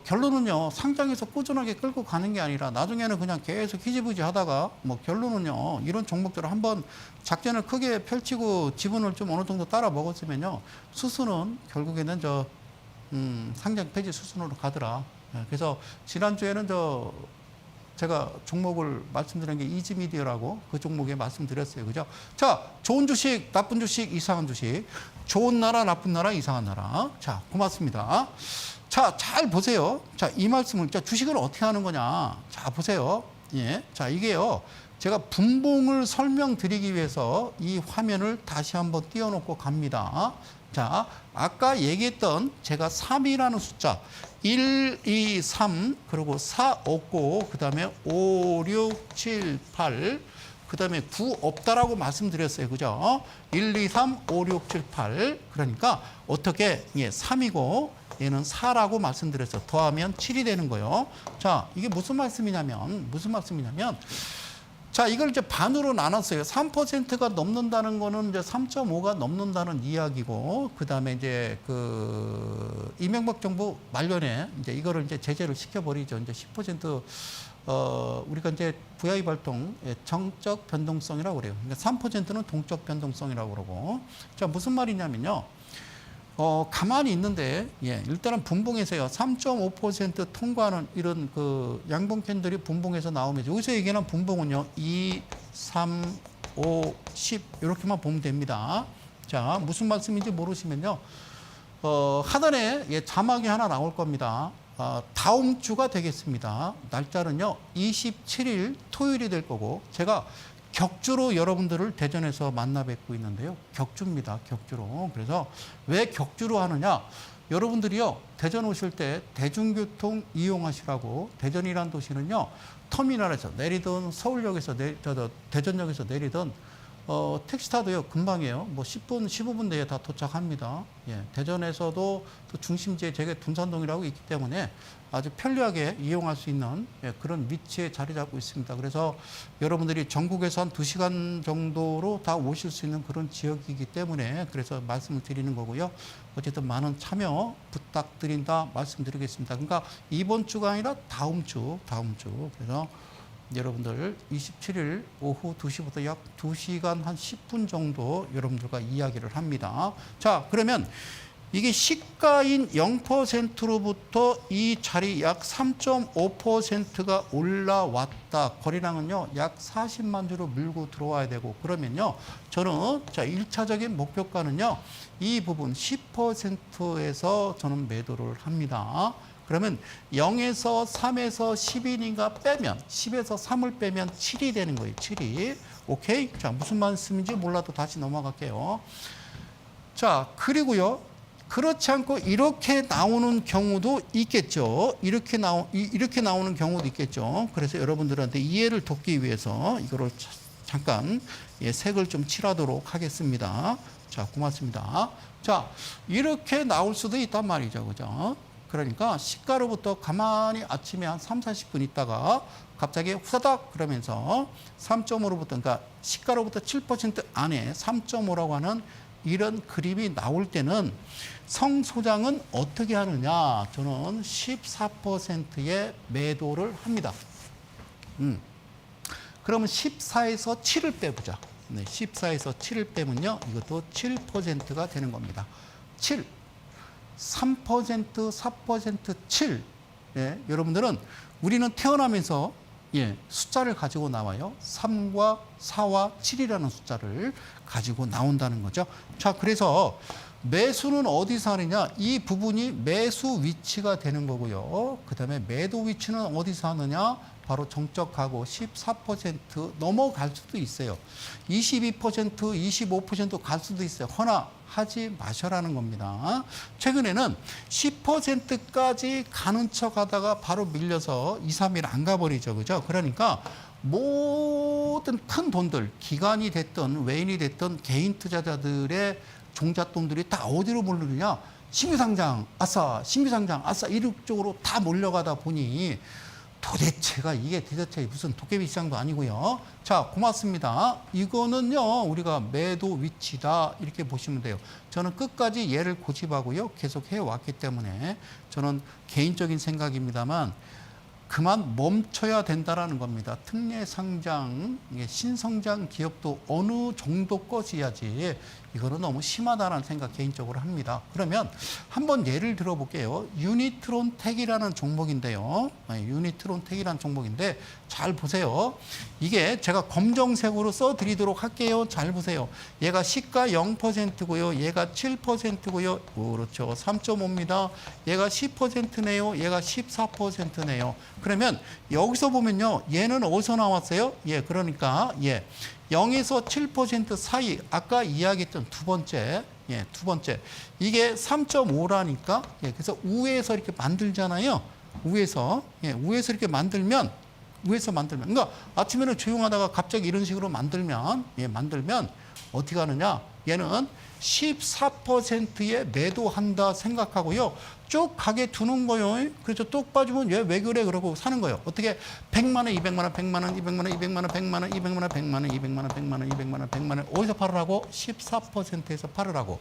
결론은요, 상장에서 꾸준하게 끌고 가는 게 아니라 나중에는 그냥 계속 희지부지 하다가 뭐 결론은요, 이런 종목들을 한번 작전을 크게 펼치고 지분을 좀 어느 정도 따라 먹었으면요, 수순은 결국에는 상장 폐지 수순으로 가더라. 그래서 지난주에는 제가 종목을 말씀드린 게 이지미디어라고 그 종목에 말씀드렸어요. 그죠? 자, 좋은 주식, 나쁜 주식, 이상한 주식. 좋은 나라, 나쁜 나라, 이상한 나라. 자, 고맙습니다. 자, 잘 보세요. 자, 이 말씀을, 자, 주식을 어떻게 하는 거냐. 자, 보세요. 예. 자, 이게요. 제가 분봉을 설명드리기 위해서 이 화면을 다시 한번 띄워놓고 갑니다. 자, 아까 얘기했던 제가 3이라는 숫자, 1, 2, 3, 그리고 4 없고, 그 다음에 5, 6, 7, 8, 그 다음에 9 없다라고 말씀드렸어요. 그죠? 1, 2, 3, 5, 6, 7, 8. 그러니까 어떻게, 예, 3이고, 얘는 4라고 말씀드렸어요. 더하면 7이 되는 거예요. 자, 이게 무슨 말씀이냐면, 자, 이걸 이제 반으로 나눴어요. 3%가 넘는다는 거는 이제 3.5가 넘는다는 이야기고, 그 다음에 이제 이명박 정부 말년에 이제 이거를 이제 제재를 시켜버리죠. 이제 10%, 우리가 이제 VI 발동, 정적 변동성이라고 그래요. 그러니까 3%는 동적 변동성이라고 그러고. 자, 무슨 말이냐면요. 가만히 있는데, 예, 일단은 분봉에서요, 3.5% 통과하는 이런 양봉 캔들이 분봉에서 나오면, 여기서 얘기하는 분봉은요, 2, 3, 5, 10, 이렇게만 보면 됩니다. 자, 무슨 말씀인지 모르시면요, 하단에 예, 자막이 하나 나올 겁니다. 다음 주가 되겠습니다. 날짜는요, 27일 토요일이 될 거고, 제가 격주로 여러분들을 대전에서 만나 뵙고 있는데요. 격주입니다. 격주로. 그래서 왜 격주로 하느냐? 여러분들이요, 대전 오실 때 대중교통 이용하시라고. 대전이란 도시는요, 터미널에서 내리든 서울역에서 대전역에서 내리든 택시 타도요, 금방이에요. 뭐 10분, 15분 내에 다 도착합니다. 예, 대전에서도 또 중심지에 제게 둔산동이라고 있기 때문에 아주 편리하게 이용할 수 있는 예, 그런 위치에 자리 잡고 있습니다. 그래서 여러분들이 전국에서 한 2시간 정도로 다 오실 수 있는 그런 지역이기 때문에 그래서 말씀을 드리는 거고요. 어쨌든 많은 참여 부탁드린다 말씀드리겠습니다. 그러니까 이번 주가 아니라 다음 주. 그래서 여러분들 27일 오후 2시부터 약 2시간 한 10분 정도 여러분들과 이야기를 합니다. 자, 그러면 이게 시가인 0%로부터 이 자리 약 3.5%가 올라왔다. 거래량은요, 약 40만 주로 밀고 들어와야 되고, 그러면요, 저는, 자, 1차적인 목표가는요, 이 부분 10%에서 저는 매도를 합니다. 그러면 0에서 3에서 10이니까 빼면, 10에서 3을 빼면 7이 되는 거예요, 7이. 오케이? 자, 무슨 말씀인지 몰라도 다시 넘어갈게요. 자, 그리고요, 그렇지 않고 이렇게 나오는 경우도 있겠죠. 이렇게 나오는 경우도 있겠죠. 그래서 여러분들한테 이해를 돕기 위해서 이거를 잠깐 예, 색을 좀 칠하도록 하겠습니다. 자, 고맙습니다. 자, 이렇게 나올 수도 있단 말이죠. 그죠? 그러니까 시가로부터 가만히 아침에 한 3, 40분 있다가 갑자기 후다닥 그러면서 3.5로부터, 그러니까 시가로부터 7% 안에 3.5라고 하는 이런 그림이 나올 때는 성 소장은 어떻게 하느냐? 저는 14%의 매도를 합니다. 그러면 14에서 7을 빼보자. 네, 14에서 7을 빼면요, 이것도 7%가 되는 겁니다. 7, 3%, 4%, 7. 예, 여러분들은 우리는 태어나면서 예, 숫자를 가지고 나와요. 3과 4와 7이라는 숫자를 가지고 나온다는 거죠. 자, 그래서 매수는 어디서 하느냐? 이 부분이 매수 위치가 되는 거고요. 그 다음에 매도 위치는 어디서 하느냐? 바로 정적하고 14% 넘어갈 수도 있어요. 22%, 25% 갈 수도 있어요. 허나 하지 마셔라는 겁니다. 최근에는 10%까지 가는 척 하다가 바로 밀려서 2, 3일 안 가버리죠. 그죠? 그러니까 모든 큰 돈들, 기관이 됐든 외인이 됐든 개인 투자자들의 종잣돈들이 다 어디로 몰리느냐? 신규상장, 아싸, 신규상장, 아싸, 이쪽으로 다 몰려가다 보니 도대체가 이게 도대체 무슨 도깨비 시장도 아니고요. 자, 고맙습니다. 이거는요, 우리가 매도 위치다 이렇게 보시면 돼요. 저는 끝까지 얘를 고집하고요. 계속 해왔기 때문에 저는 개인적인 생각입니다만 그만 멈춰야 된다라는 겁니다. 특례 상장, 신성장 기업도 어느 정도 것이야지 이거는 너무 심하다는 생각 개인적으로 합니다. 그러면 한번 예를 들어볼게요. 유니트론텍이라는 종목인데요. 유니트론텍이라는 종목인데 잘 보세요. 이게 제가 검정색으로 써드리도록 할게요. 잘 보세요. 얘가 시가 0%고요. 얘가 7%고요. 그렇죠. 3.5입니다. 얘가 10%네요. 얘가 14%네요. 그러면 여기서 보면요. 얘는 어디서 나왔어요? 예, 그러니까 0에서 7% 사이, 아까 이야기했던 두 번째, 두 번째. 이게 3.5라니까, 그래서 우에서 이렇게 만들잖아요. 우에서 이렇게 만들면, 그러니까 아침에는 조용하다가 갑자기 이런 식으로 만들면 어떻게 하느냐? 얘는 14%에 매도한다 생각하고요. 쭉 가게 두는 거예요. 그래서 뚝 빠지면 왜 그래? 그러고 사는 거예요. 어떻게? 100만 원, 200만 원, 100만 원, 200만 원, 200만 원, 100만 원, 200만 원, 100만 원, 200만 원, 100만 원, 200만 원, 100만 원. 어디서 팔으라고? 14%에서 팔으라고.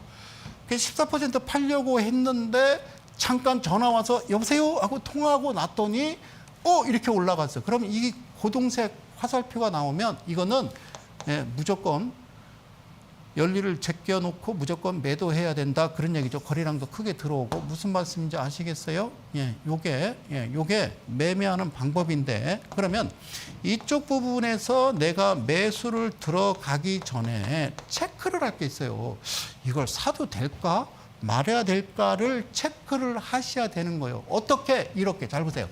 그래서 14% 팔려고 했는데 잠깐 전화 와서 여보세요? 하고 통화하고 났더니 이렇게 올라갔어. 그럼 이 고동색 화살표가 나오면 이거는 무조건 연리를 제껴놓고 무조건 매도해야 된다. 그런 얘기죠. 거래량도 크게 들어오고. 무슨 말씀인지 아시겠어요? 요게 매매하는 방법인데, 그러면 이쪽 부분에서 내가 매수를 들어가기 전에 체크를 할 게 있어요. 이걸 사도 될까? 말해야 될까를 체크를 하셔야 되는 거예요. 어떻게? 이렇게. 잘 보세요.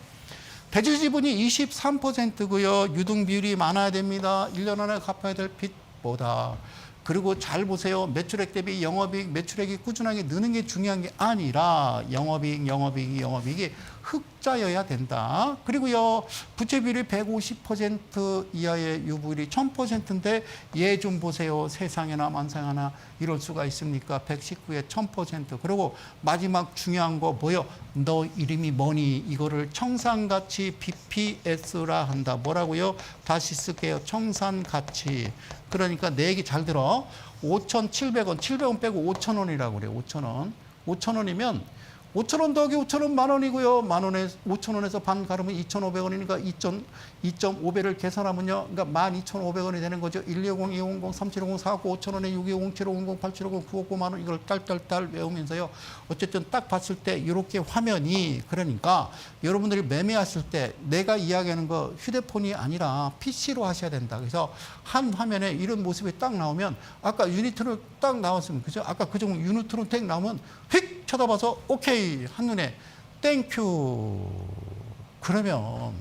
대출 지분이 23%고요. 유동 비율이 많아야 됩니다. 1년 안에 갚아야 될 빚보다. 그리고 잘 보세요. 매출액 대비 영업이익, 매출액이 꾸준하게 느는 게 중요한 게 아니라 영업이익이 흑자여야 된다. 그리고요, 부채 비율이 150% 이하의 유보율이 1000%인데 얘 좀 보세요. 세상에나 만상에나 이럴 수가 있습니까? 119에 1000%. 그리고 마지막 중요한 거 뭐요? 너 이름이 뭐니? 이거를 청산가치 BPS라 한다. 뭐라고요? 다시 쓸게요. 청산가치. 그러니까 내 얘기 잘 들어. 5,700원, 700원 빼고 5,000원이라고 그래요. 5,000원. 5,000원이면 5,000원 더하기 5,000원 만 원이고요. 만 원에 5,000원에서 반 가르면 2,500원이니까 2.5배를 계산하면요. 그러니까 12,500원이 되는 거죠. 120, 250, 3750, 450, 5,000원에 620, 7500, 8750, 959만 원 이걸 딸딸딸 외우면서요. 어쨌든 딱 봤을 때 이렇게 화면이, 그러니까 여러분들이 매매하실 때 내가 이야기하는 거 휴대폰이 아니라 PC로 하셔야 된다. 그래서 한 화면에 이런 모습이 딱 나오면 아까 유니트로 딱 나왔으면, 그죠? 아까 그 종목 유니트로 tek 나오면 휙 쳐다봐서 오케이 한눈에 땡큐. 그러면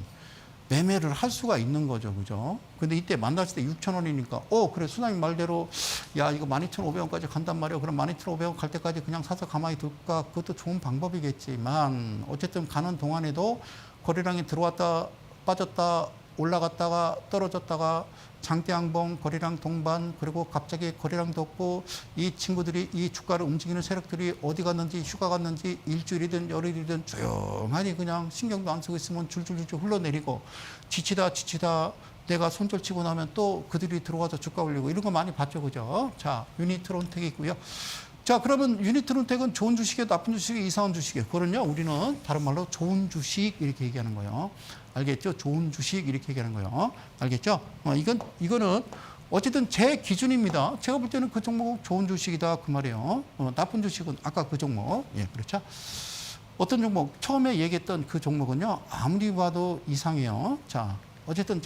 매매를 할 수가 있는 거죠. 그죠? 근데 이때 만났을 때 6,000원이니까 그래 수장님 말대로 야 이거 12,500원까지 간단 말이야. 그럼 12,500원 갈 때까지 그냥 사서 가만히 둘까? 그것도 좋은 방법이겠지만 어쨌든 가는 동안에도 거래량이 들어왔다 빠졌다 올라갔다가 떨어졌다가 장대양봉, 거래량 동반, 그리고 갑자기 거래량도 없고 이 친구들이 이 주가를 움직이는 세력들이 어디 갔는지 휴가 갔는지 일주일이든 열흘이든 조용하니 그냥 신경도 안 쓰고 있으면 줄줄줄줄 흘러내리고 지치다 내가 손절치고 나면 또 그들이 들어와서 주가 올리고 이런 거 많이 봤죠. 그죠? 자, 유니트론텍이 있고요. 자, 그러면 유니트론텍은 좋은 주식이에요, 나쁜 주식이에요, 이상한 주식이에요. 그거는요, 우리는 다른 말로 좋은 주식 이렇게 얘기하는 거예요. 알겠죠? 좋은 주식 이렇게 얘기하는 거예요. 알겠죠? 이거는 어쨌든 제 기준입니다. 제가 볼 때는 그 종목은 좋은 주식이다 그 말이에요. 나쁜 주식은 아까 그 종목. 그렇죠? 어떤 종목? 처음에 얘기했던 그 종목은요, 아무리 봐도 이상해요. 자, 어쨌든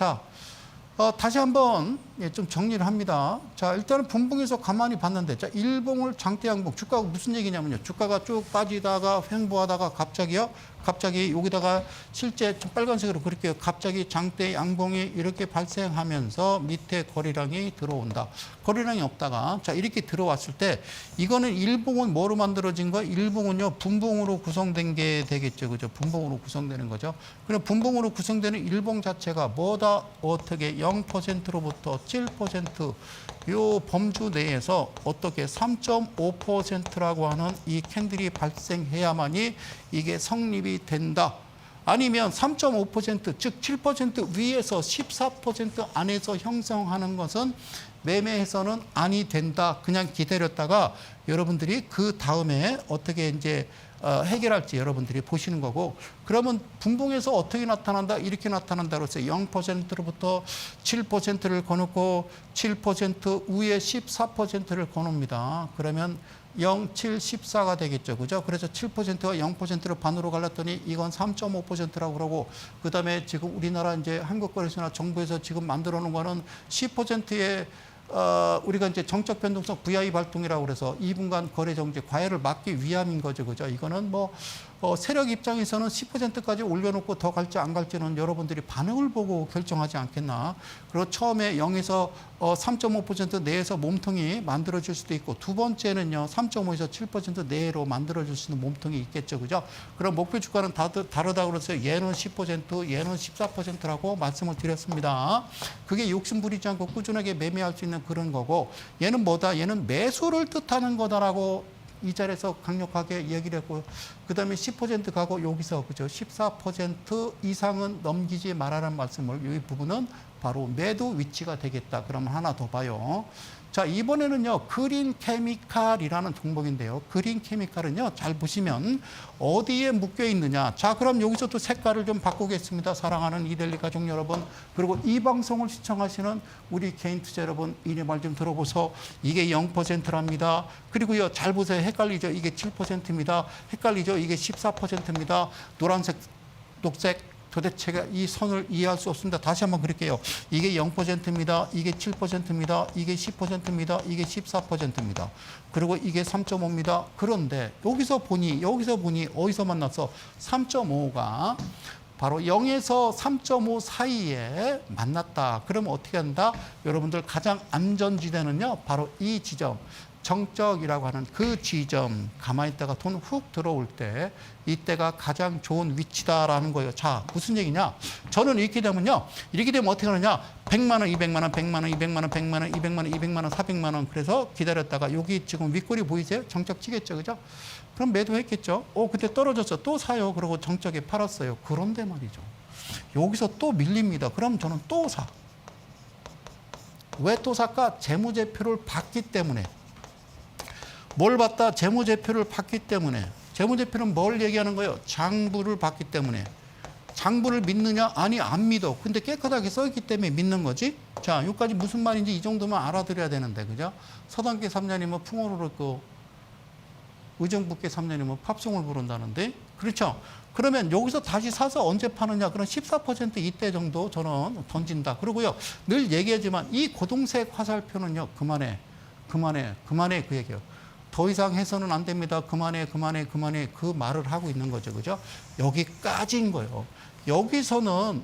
다시 한번 좀 정리를 합니다. 자, 일단은 분봉에서 가만히 봤는데, 자, 일봉을 장대양봉, 주가가 무슨 얘기냐면요. 주가가 쭉 빠지다가 횡보하다가 갑자기요, 갑자기 여기다가 실제 좀 빨간색으로 그릴게요. 갑자기 장대 양봉이 이렇게 발생하면서 밑에 거래량이 들어온다. 거래량이 없다가 자 이렇게 들어왔을 때 이거는 일봉은 뭐로 만들어진 거야? 일봉은요 분봉으로 구성된 게 되겠죠. 그죠? 분봉으로 구성되는 거죠. 그럼 분봉으로 구성되는 일봉 자체가 뭐다? 어떻게 0%로부터 7% 요 범주 내에서 어떻게 3.5%라고 하는 이 캔들이 발생해야만이 이게 성립이 된다. 아니면 3.5% 즉 7% 위에서 14% 안에서 형성하는 것은 매매해서는 아니 된다. 그냥 기다렸다가 여러분들이 그 다음에 어떻게 이제 해결할지 여러분들이 보시는 거고 그러면 분봉에서 어떻게 나타난다? 이렇게 나타난다. 그래서 0%로부터 7%를 거놓고 7% 위에 14%를 거놉니다. 그러면 0, 7, 14가 되겠죠. 그죠? 그래서 7%와 0%를 반으로 갈랐더니 이건 3.5%라고 그러고 그다음에 지금 우리나라 이제 한국거래소나 정부에서 지금 만들어 놓은 거는 10%의 우리가 이제 정적 변동성 VI 발동이라고 그래서 2분간 거래 정지 과열을 막기 위함인 거죠. 그죠? 이거는 뭐 세력 입장에서는 10%까지 올려놓고 더 갈지 안 갈지는 여러분들이 반응을 보고 결정하지 않겠나. 그리고 처음에 0에서 3.5% 내에서 몸통이 만들어질 수도 있고 두 번째는요 3.5에서 7% 내로 만들어질 수 있는 몸통이 있겠죠. 그죠? 그럼 목표 주가는 다르다고 그래서 얘는 10% 얘는 14%라고 말씀을 드렸습니다. 그게 욕심 부리지 않고 꾸준하게 매매할 수 있는 그런 거고 얘는 뭐다? 얘는 매수를 뜻하는 거다라고 이 자리에서 강력하게 얘기를 했고 그다음에 10% 가고 여기서 그죠 14% 이상은 넘기지 말라는 말씀을 이 부분은 바로 매도 위치가 되겠다. 그러면 하나 더 봐요. 자 이번에는요 그린 케미칼이라는 종목인데요. 그린 케미칼은요 잘 보시면 어디에 묶여 있느냐. 자 그럼 여기서 또 색깔을 좀 바꾸겠습니다. 사랑하는 이데일리 가족 여러분 그리고 이 방송을 시청하시는 우리 개인 투자 여러분 이 말 좀 들어보소. 이게 0%랍니다. 그리고요 잘 보세요. 헷갈리죠. 이게 7%입니다. 헷갈리죠. 이게 14%입니다. 노란색 녹색 도대체가 이 선을 이해할 수 없습니다. 다시 한번 그릴게요. 이게 0%입니다. 이게 7%입니다. 이게 10%입니다. 이게 14%입니다. 그리고 이게 3.5입니다. 그런데 여기서 보니 어디서 만났어? 3.5가 바로 0에서 3.5 사이에 만났다. 그러면 어떻게 한다? 여러분들 가장 안전지대는요. 바로 이 지점. 정적이라고 하는 그 지점 가만히 있다가 돈 훅 들어올 때 이때가 가장 좋은 위치다라는 거예요. 자 무슨 얘기냐? 저는 이렇게 되면 어떻게 하느냐? 100만 원, 200만 원, 100만 원, 200만 원, 100만 원, 200만 원, 200만 원, 400만 원 그래서 기다렸다가 여기 지금 윗골이 보이세요? 정적 치겠죠. 그죠? 그럼 매도했겠죠. 그때 떨어졌어. 또 사요. 그러고 정적에 팔았어요. 그런데 말이죠. 여기서 또 밀립니다. 그럼 저는 또 사. 왜 또 살까? 재무제표를 봤기 때문에. 뭘 봤다? 재무제표를 봤기 때문에. 재무제표는 뭘 얘기하는 거예요? 장부를 봤기 때문에. 장부를 믿느냐? 아니 안 믿어. 근데 깨끗하게 써있기 때문에 믿는 거지. 자 여기까지 무슨 말인지 이 정도만 알아들어야 되는데 그죠? 서당계 3년이면 풍어를 듣고 의정부께 3년이면 팝송을 부른다는데 그렇죠? 그러면 여기서 다시 사서 언제 파느냐? 그럼 14% 이때 정도 저는 던진다. 그리고요 늘 얘기하지만 이 고동색 화살표는요 그만해 그 얘기예요. 더 이상 해서는 안 됩니다. 그만해 그 말을 하고 있는 거죠. 그죠? 여기까지인 거예요. 여기서는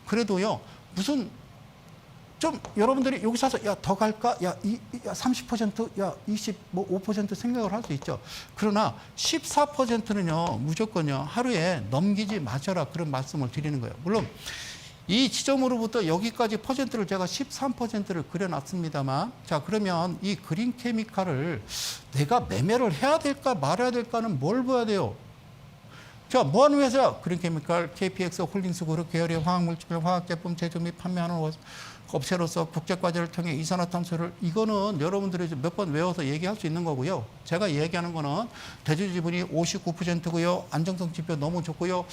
그래도요 무슨 좀 여러분들이 여기 사서 야 더 갈까? 야 30% 야 25% 생각을 할 수 있죠. 그러나 14%는요 무조건요 하루에 넘기지 마셔라 그런 말씀을 드리는 거예요. 물론 이 지점으로부터 여기까지 퍼센트를 제가 13%를 그려놨습니다만 자 그러면 이 그린 케미칼을 내가 매매를 해야 될까 말아야 될까는 뭘 봐야 돼요? 자, 뭐하는 회사야? 그린 케미칼, KPX 홀딩스 그룹 계열의 화학물질, 화학제품 제조 및 판매하는 업체로서 국제과제를 통해 이산화탄소를 이거는 여러분들이 몇 번 외워서 얘기할 수 있는 거고요. 제가 얘기하는 거는 대주지분이 59%고요. 안정성 지표 너무 좋고요.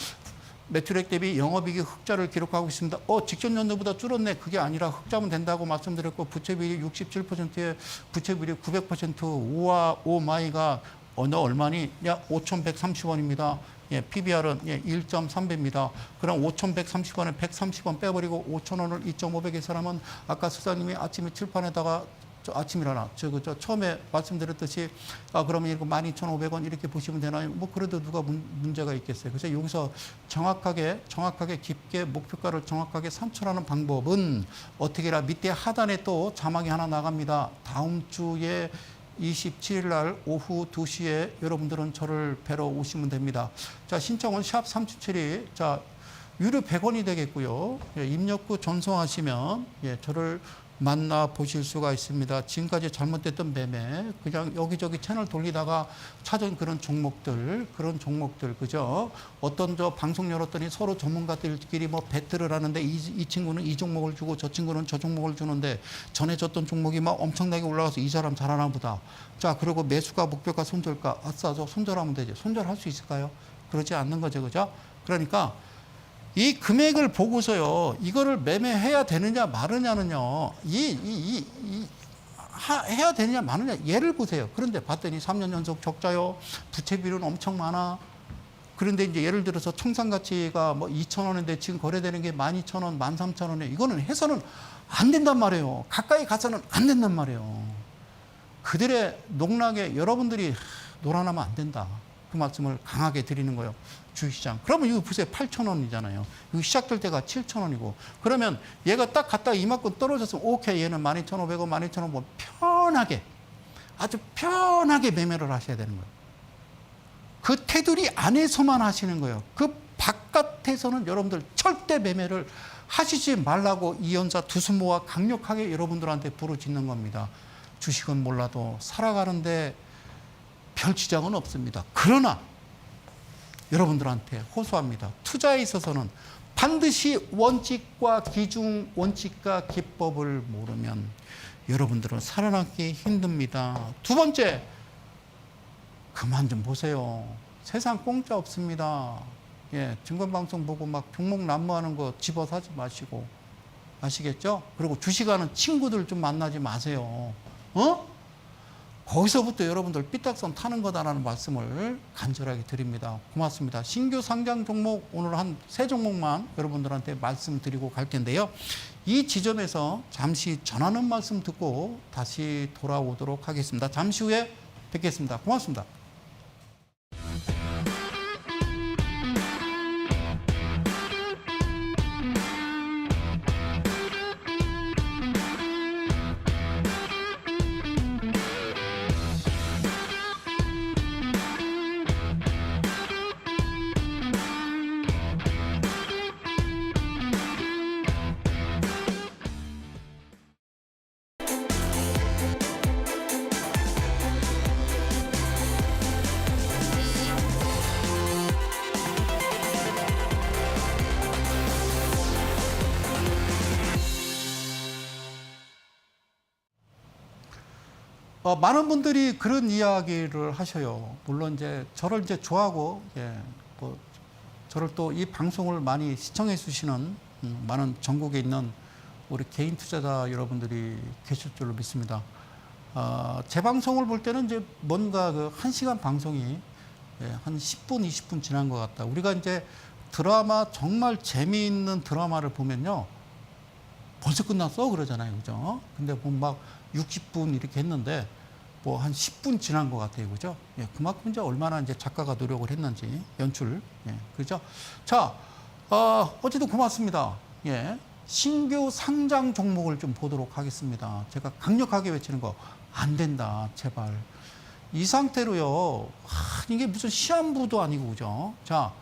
매출액 대비 영업이익 흑자를 기록하고 있습니다. 직전 연도보다 줄었네. 그게 아니라 흑자면 된다고 말씀드렸고 부채비율이 67%에 부채비율이 900% 오마이가 너 얼마니? 야 5,130원입니다. 예, PBR은 1.3배입니다. 그럼 5,130원에 130원 빼버리고 5,000원을 2.5배에 사람은 아까 수사님이 아침에 칠판에다가 아침 일어나 저 처음에 말씀드렸듯이 그러면 이거 12,500원 이렇게 보시면 되나요? 뭐 그래도 누가 문제가 있겠어요. 그래서 여기서 정확하게 깊게 목표가를 정확하게 산출하는 방법은 어떻게라 밑에 하단에 또 자막이 하나 나갑니다. 다음 주에 27일 날 오후 2시에 여러분들은 저를 뵈러 오시면 됩니다. 자, 신청은 샵 377이 자 유료 100원이 되겠고요. 예, 입력구 전송하시면 예, 저를 만나 보실 수가 있습니다. 지금까지 잘못됐던 매매, 그냥 여기저기 채널 돌리다가 찾은 그런 종목들, 그죠? 어떤 저 방송 열었더니 서로 전문가들끼리 뭐 배틀을 하는데 이 친구는 이 종목을 주고 저 친구는 저 종목을 주는데 전에 줬던 종목이 막 엄청나게 올라가서 이 사람 잘하나 보다. 자, 그리고 매수가, 목표가, 손절가, 아싸, 저 손절하면 되지. 손절할 수 있을까요? 그러지 않는 거죠, 그죠? 그러니까 이 금액을 보고서요, 이거를 매매해야 되느냐 마느냐는요, 해야 되느냐 마느냐, 예를 보세요. 그런데 봤더니 3년 연속 적자요, 부채비율은 엄청 많아. 그런데 이제 예를 들어서 청산가치가 뭐 2,000원인데 지금 거래되는 게 12,000원, 13,000원에 이거는 해서는 안 된단 말이에요. 가까이 가서는 안 된단 말이에요. 그들의 농락에 여러분들이 놀아나면 안 된다. 그 말씀을 강하게 드리는 거예요. 주식시장. 그러면 이거 보세요. 8,000원이잖아요. 이거 시작될 때가 7,000원이고. 그러면 얘가 딱 갔다가 이만큼 떨어졌으면 오케이. 얘는 12,500원, 12,000원 뭐 편하게, 아주 편하게 매매를 하셔야 되는 거예요. 그 테두리 안에서만 하시는 거예요. 그 바깥에서는 여러분들 절대 매매를 하시지 말라고 이연사 두수모아 강력하게 여러분들한테 부르짖는 겁니다. 주식은 몰라도 살아가는데 별 지장은 없습니다. 그러나 여러분들한테 호소합니다. 투자에 있어서는 반드시 원칙과 기준, 원칙과 기법을 모르면 여러분들은 살아남기 힘듭니다. 두 번째, 그만 좀 보세요. 세상 공짜 없습니다. 예, 증권방송 보고 막 종목 난무하는 거 집어 사지 마시고. 아시겠죠? 그리고 주식하는 친구들 좀 만나지 마세요. 거기서부터 여러분들 삐딱선 타는 거다라는 말씀을 간절하게 드립니다. 고맙습니다. 신규 상장 종목 오늘 한 3종목만 여러분들한테 말씀드리고 갈 텐데요. 이 지점에서 잠시 전하는 말씀 듣고 다시 돌아오도록 하겠습니다. 잠시 후에 뵙겠습니다. 고맙습니다. 많은 분들이 그런 이야기를 하셔요. 물론 이제 저를 이제 좋아하고, 예, 뭐 저를 또 이 방송을 많이 시청해 주시는 많은 전국에 있는 우리 개인 투자자 여러분들이 계실 줄로 믿습니다. 제 방송을 볼 때는 이제 뭔가 그 1시간 방송이 한 10분, 20분 지난 것 같다. 우리가 이제 드라마, 정말 재미있는 드라마를 보면요. 벌써 끝났어? 그러잖아요. 그죠? 근데 보면 막 60분 이렇게 했는데 뭐 한 10분 지난 것 같아요. 그죠? 예, 그만큼 이제 얼마나 이제 작가가 노력을 했는지, 연출. 예, 그죠? 자, 어쨌든 고맙습니다. 예. 신규 상장 종목을 좀 보도록 하겠습니다. 제가 강력하게 외치는 거, 안 된다. 제발. 이 상태로요. 이게 무슨 시한부도 아니고, 그죠? 자,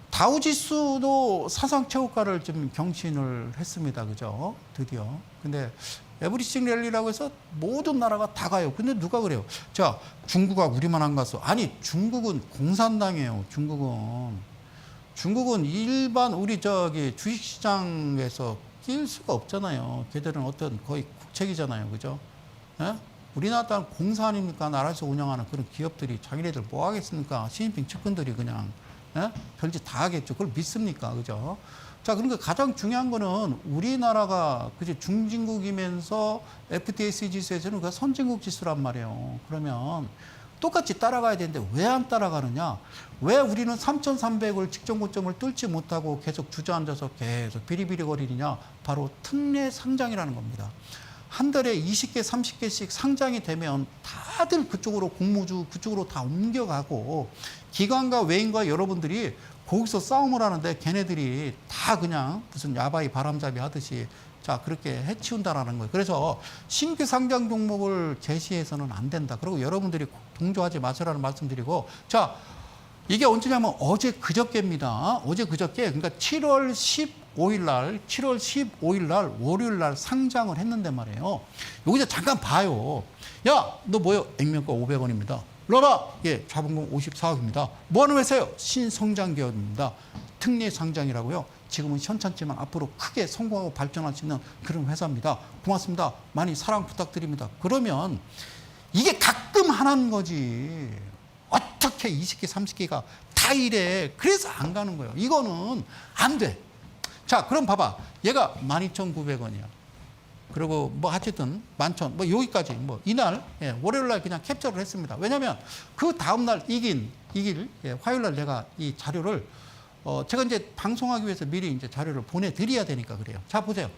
다우지수도 사상 최고가를 좀 경신을 했습니다. 그죠? 드디어. 근데 에브리싱 랠리라고 해서 모든 나라가 다 가요. 근데 누가 그래요? 자, 중국아 우리만 안 갔어. 아니, 중국은 공산당이에요. 중국은 일반 우리 저기 주식시장에서 낄 수가 없잖아요. 걔들은 어떤 거의 국책이잖아요. 그죠? 예? 우리나라 공사 아닙니까? 나라에서 운영하는 그런 기업들이 자기네들 뭐 하겠습니까? 시진핑 측근들이 그냥 예? 별짓 다 하겠죠. 그걸 믿습니까? 그죠? 자, 그러니까 가장 중요한 거는 우리나라가 그지 중진국이면서 FTSE 지수에서는 그 선진국 지수란 말이에요. 그러면 똑같이 따라가야 되는데 왜 안 따라가느냐? 왜 우리는 3,300을 직전 고점을 뚫지 못하고 계속 주저앉아서 계속 비리비리 거리느냐? 바로 특례 상장이라는 겁니다. 한 달에 20개, 30개씩 상장이 되면 다들 그쪽으로 공모주 그쪽으로 다 옮겨가고 기관과 외인과 여러분들이 거기서 싸움을 하는데 걔네들이 다 그냥 무슨 야바이 바람잡이 하듯이 자 그렇게 해치운다라는 거예요. 그래서 신규 상장 종목을 제시해서는 안 된다. 그리고 여러분들이 동조하지 마시라는 말씀드리고 자 이게 언제냐면 어제 그저께입니다. 어제 그저께 그러니까 7월 15일 날 월요일 날 상장을 했는데 말이에요. 여기서 잠깐 봐요. 야, 너 뭐요? 액면가 500원입니다. 러봐. 예, 자본금 54억입니다. 뭐 하는 회사요? 신성장기업입니다. 특례 상장이라고요. 지금은 현찮지만 앞으로 크게 성공하고 발전할 수 있는 그런 회사입니다. 고맙습니다. 많이 사랑 부탁드립니다. 그러면 이게 가끔 하는 거지. 어떻게 20개, 30개가 다 이래. 그래서 안 가는 거예요. 이거는 안 돼. 자, 그럼 봐봐. 얘가 12,900원이야. 그리고 뭐 어쨌든 11,000, 뭐 여기까지 뭐 이날 예, 월요일 날 그냥 캡처를 했습니다. 왜냐면 그 다음 날 이길 예, 화요일 날 내가 이 자료를 제가 이제 방송하기 위해서 미리 이제 자료를 보내드려야 되니까 그래요. 자, 보세요.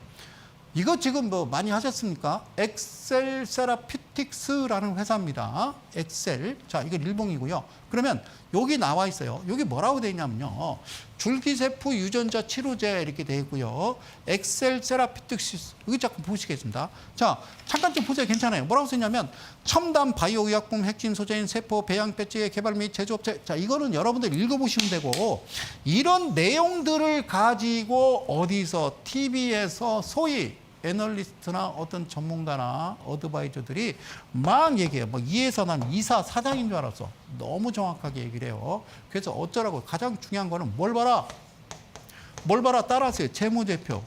이거 지금 뭐 많이 하셨습니까? 엑셀 세라피틱스라는 회사입니다. 엑셀. 자, 이건 일봉이고요. 그러면 여기 나와 있어요. 여기 뭐라고 되어 있냐면요. 줄기세포 유전자 치료제 이렇게 되어 있고요. 엑셀 세라피틱스. 여기 잠깐 보시겠습니다. 자, 잠깐 좀 보세요. 괜찮아요. 뭐라고 쓰냐면 첨단 바이오 의약품 핵심 소재인 세포 배양 배지의 개발 및 제조업체. 자, 이거는 여러분들 읽어보시면 되고 이런 내용들을 가지고 어디서 TV에서 소위 애널리스트나 어떤 전문가나 어드바이저들이 막 얘기해요. 뭐 이에서 난 이사 사장인 줄 알았어. 너무 정확하게 얘기를 해요. 그래서 어쩌라고 가장 중요한 거는 뭘 봐라. 뭘 봐라 따라하세요. 재무제표.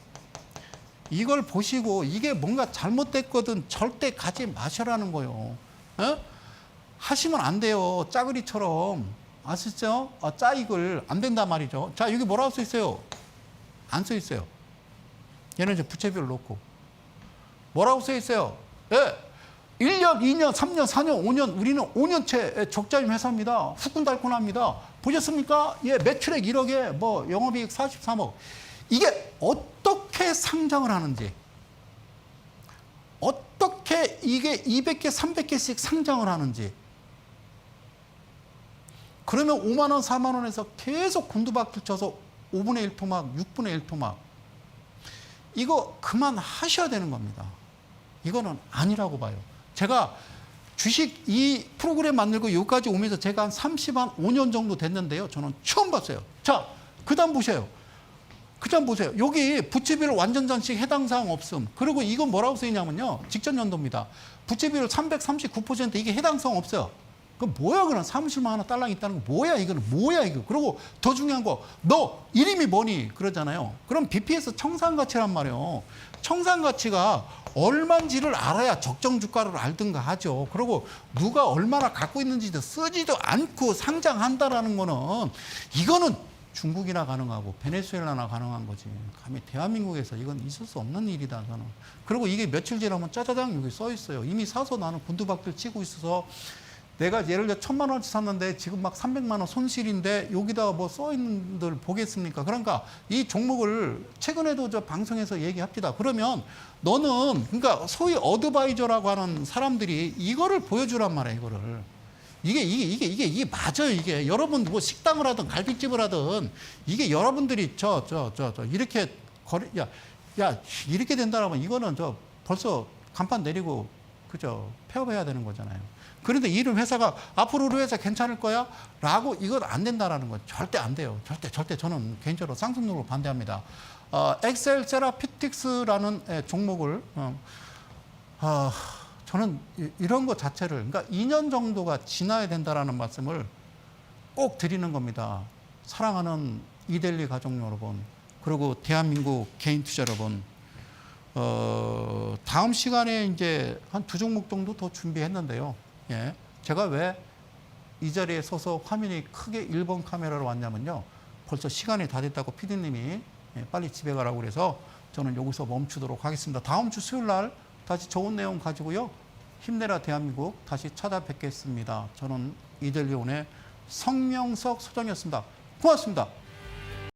이걸 보시고 이게 뭔가 잘못됐거든 절대 가지 마시라는 거예요. 에? 하시면 안 돼요. 짜그리처럼. 아시죠? 짜익을 안 된단 말이죠. 자, 여기 뭐라고 써 있어요? 안 써 있어요. 얘는 이제 부채비를 놓고. 뭐라고 써 있어요? 예. 1년, 2년, 3년, 4년, 5년, 우리는 5년째 적자인 회사입니다. 후끈달끈합니다. 보셨습니까? 예, 매출액 1억에 뭐 영업이익 43억. 이게 어떻게 상장을 하는지, 어떻게 이게 200개, 300개씩 상장을 하는지. 그러면 5만 원, 4만 원에서 계속 곤두박질 쳐서 5분의 1 토막, 6분의 1 토막. 이거 그만하셔야 되는 겁니다. 이거는 아니라고 봐요. 제가 주식 이 프로그램 만들고 여기까지 오면서 제가 한 35년 정도 됐는데요. 저는 처음 봤어요. 자, 그 다음 보세요. 그 다음 보세요. 여기 부채비율 완전 잔식 해당 사항 없음. 그리고 이건 뭐라고 쓰이냐면요. 직전 연도입니다. 부채비율 339% 이게 해당 사항 없어요. 그 뭐야 그럼 사무실만 하나 딸랑 있다는 거 뭐야 이거는 뭐야 이거. 그리고 더 중요한 거 너 이름이 뭐니 그러잖아요. 그럼 BPS 청산가치란 말이에요. 청산가치가 얼마인지를 알아야 적정 주가를 알든가 하죠. 그리고 누가 얼마나 갖고 있는지도 쓰지도 않고 상장한다라는 거는 이거는 중국이나 가능하고 베네수엘라나 가능한 거지. 감히 대한민국에서 이건 있을 수 없는 일이다 저는. 그리고 이게 며칠 지나면 짜자장 여기 써 있어요. 이미 사서 나는 곤두박질 치고 있어서 내가 예를 들어 1,000만 원치 샀는데 지금 막 300만 원 손실인데 여기다가 뭐 써 있는 들 보겠습니까? 그러니까 이 종목을 최근에도 저 방송에서 얘기합니다. 그러면 너는 그러니까 소위 어드바이저라고 하는 사람들이 이거를 보여주란 말이야, 이거를. 이게 맞아요, 이게. 여러분 뭐 식당을 하든 갈비집을 하든 이게 여러분들이 이렇게 야, 이렇게 된다라면 이거는 벌써 간판 내리고 그죠? 폐업해야 되는 거잖아요. 그런데 이런 회사가 앞으로 우리 회사 괜찮을 거야? 라고 이건 안 된다라는 건 절대 안 돼요. 절대 저는 개인적으로 쌍승으로 반대합니다. 엑셀 세라피틱스라는 종목을 저는 이런 것 자체를 그러니까 2년 정도가 지나야 된다라는 말씀을 꼭 드리는 겁니다. 사랑하는 이델리 가족 여러분, 그리고 대한민국 개인 투자 여러분, 다음 시간에 이제 한 2종목 정도 더 준비했는데요. 예. 제가 왜 이 자리에 서서 화면이 크게 1번 카메라로 왔냐면요. 벌써 시간이 다 됐다고 PD님이 빨리 집에 가라고 그래서 저는 여기서 멈추도록 하겠습니다. 다음 주 수요일 날 다시 좋은 내용 가지고요. 힘내라 대한민국 다시 찾아뵙겠습니다. 저는 이델리온의 성명석 소장이었습니다. 고맙습니다.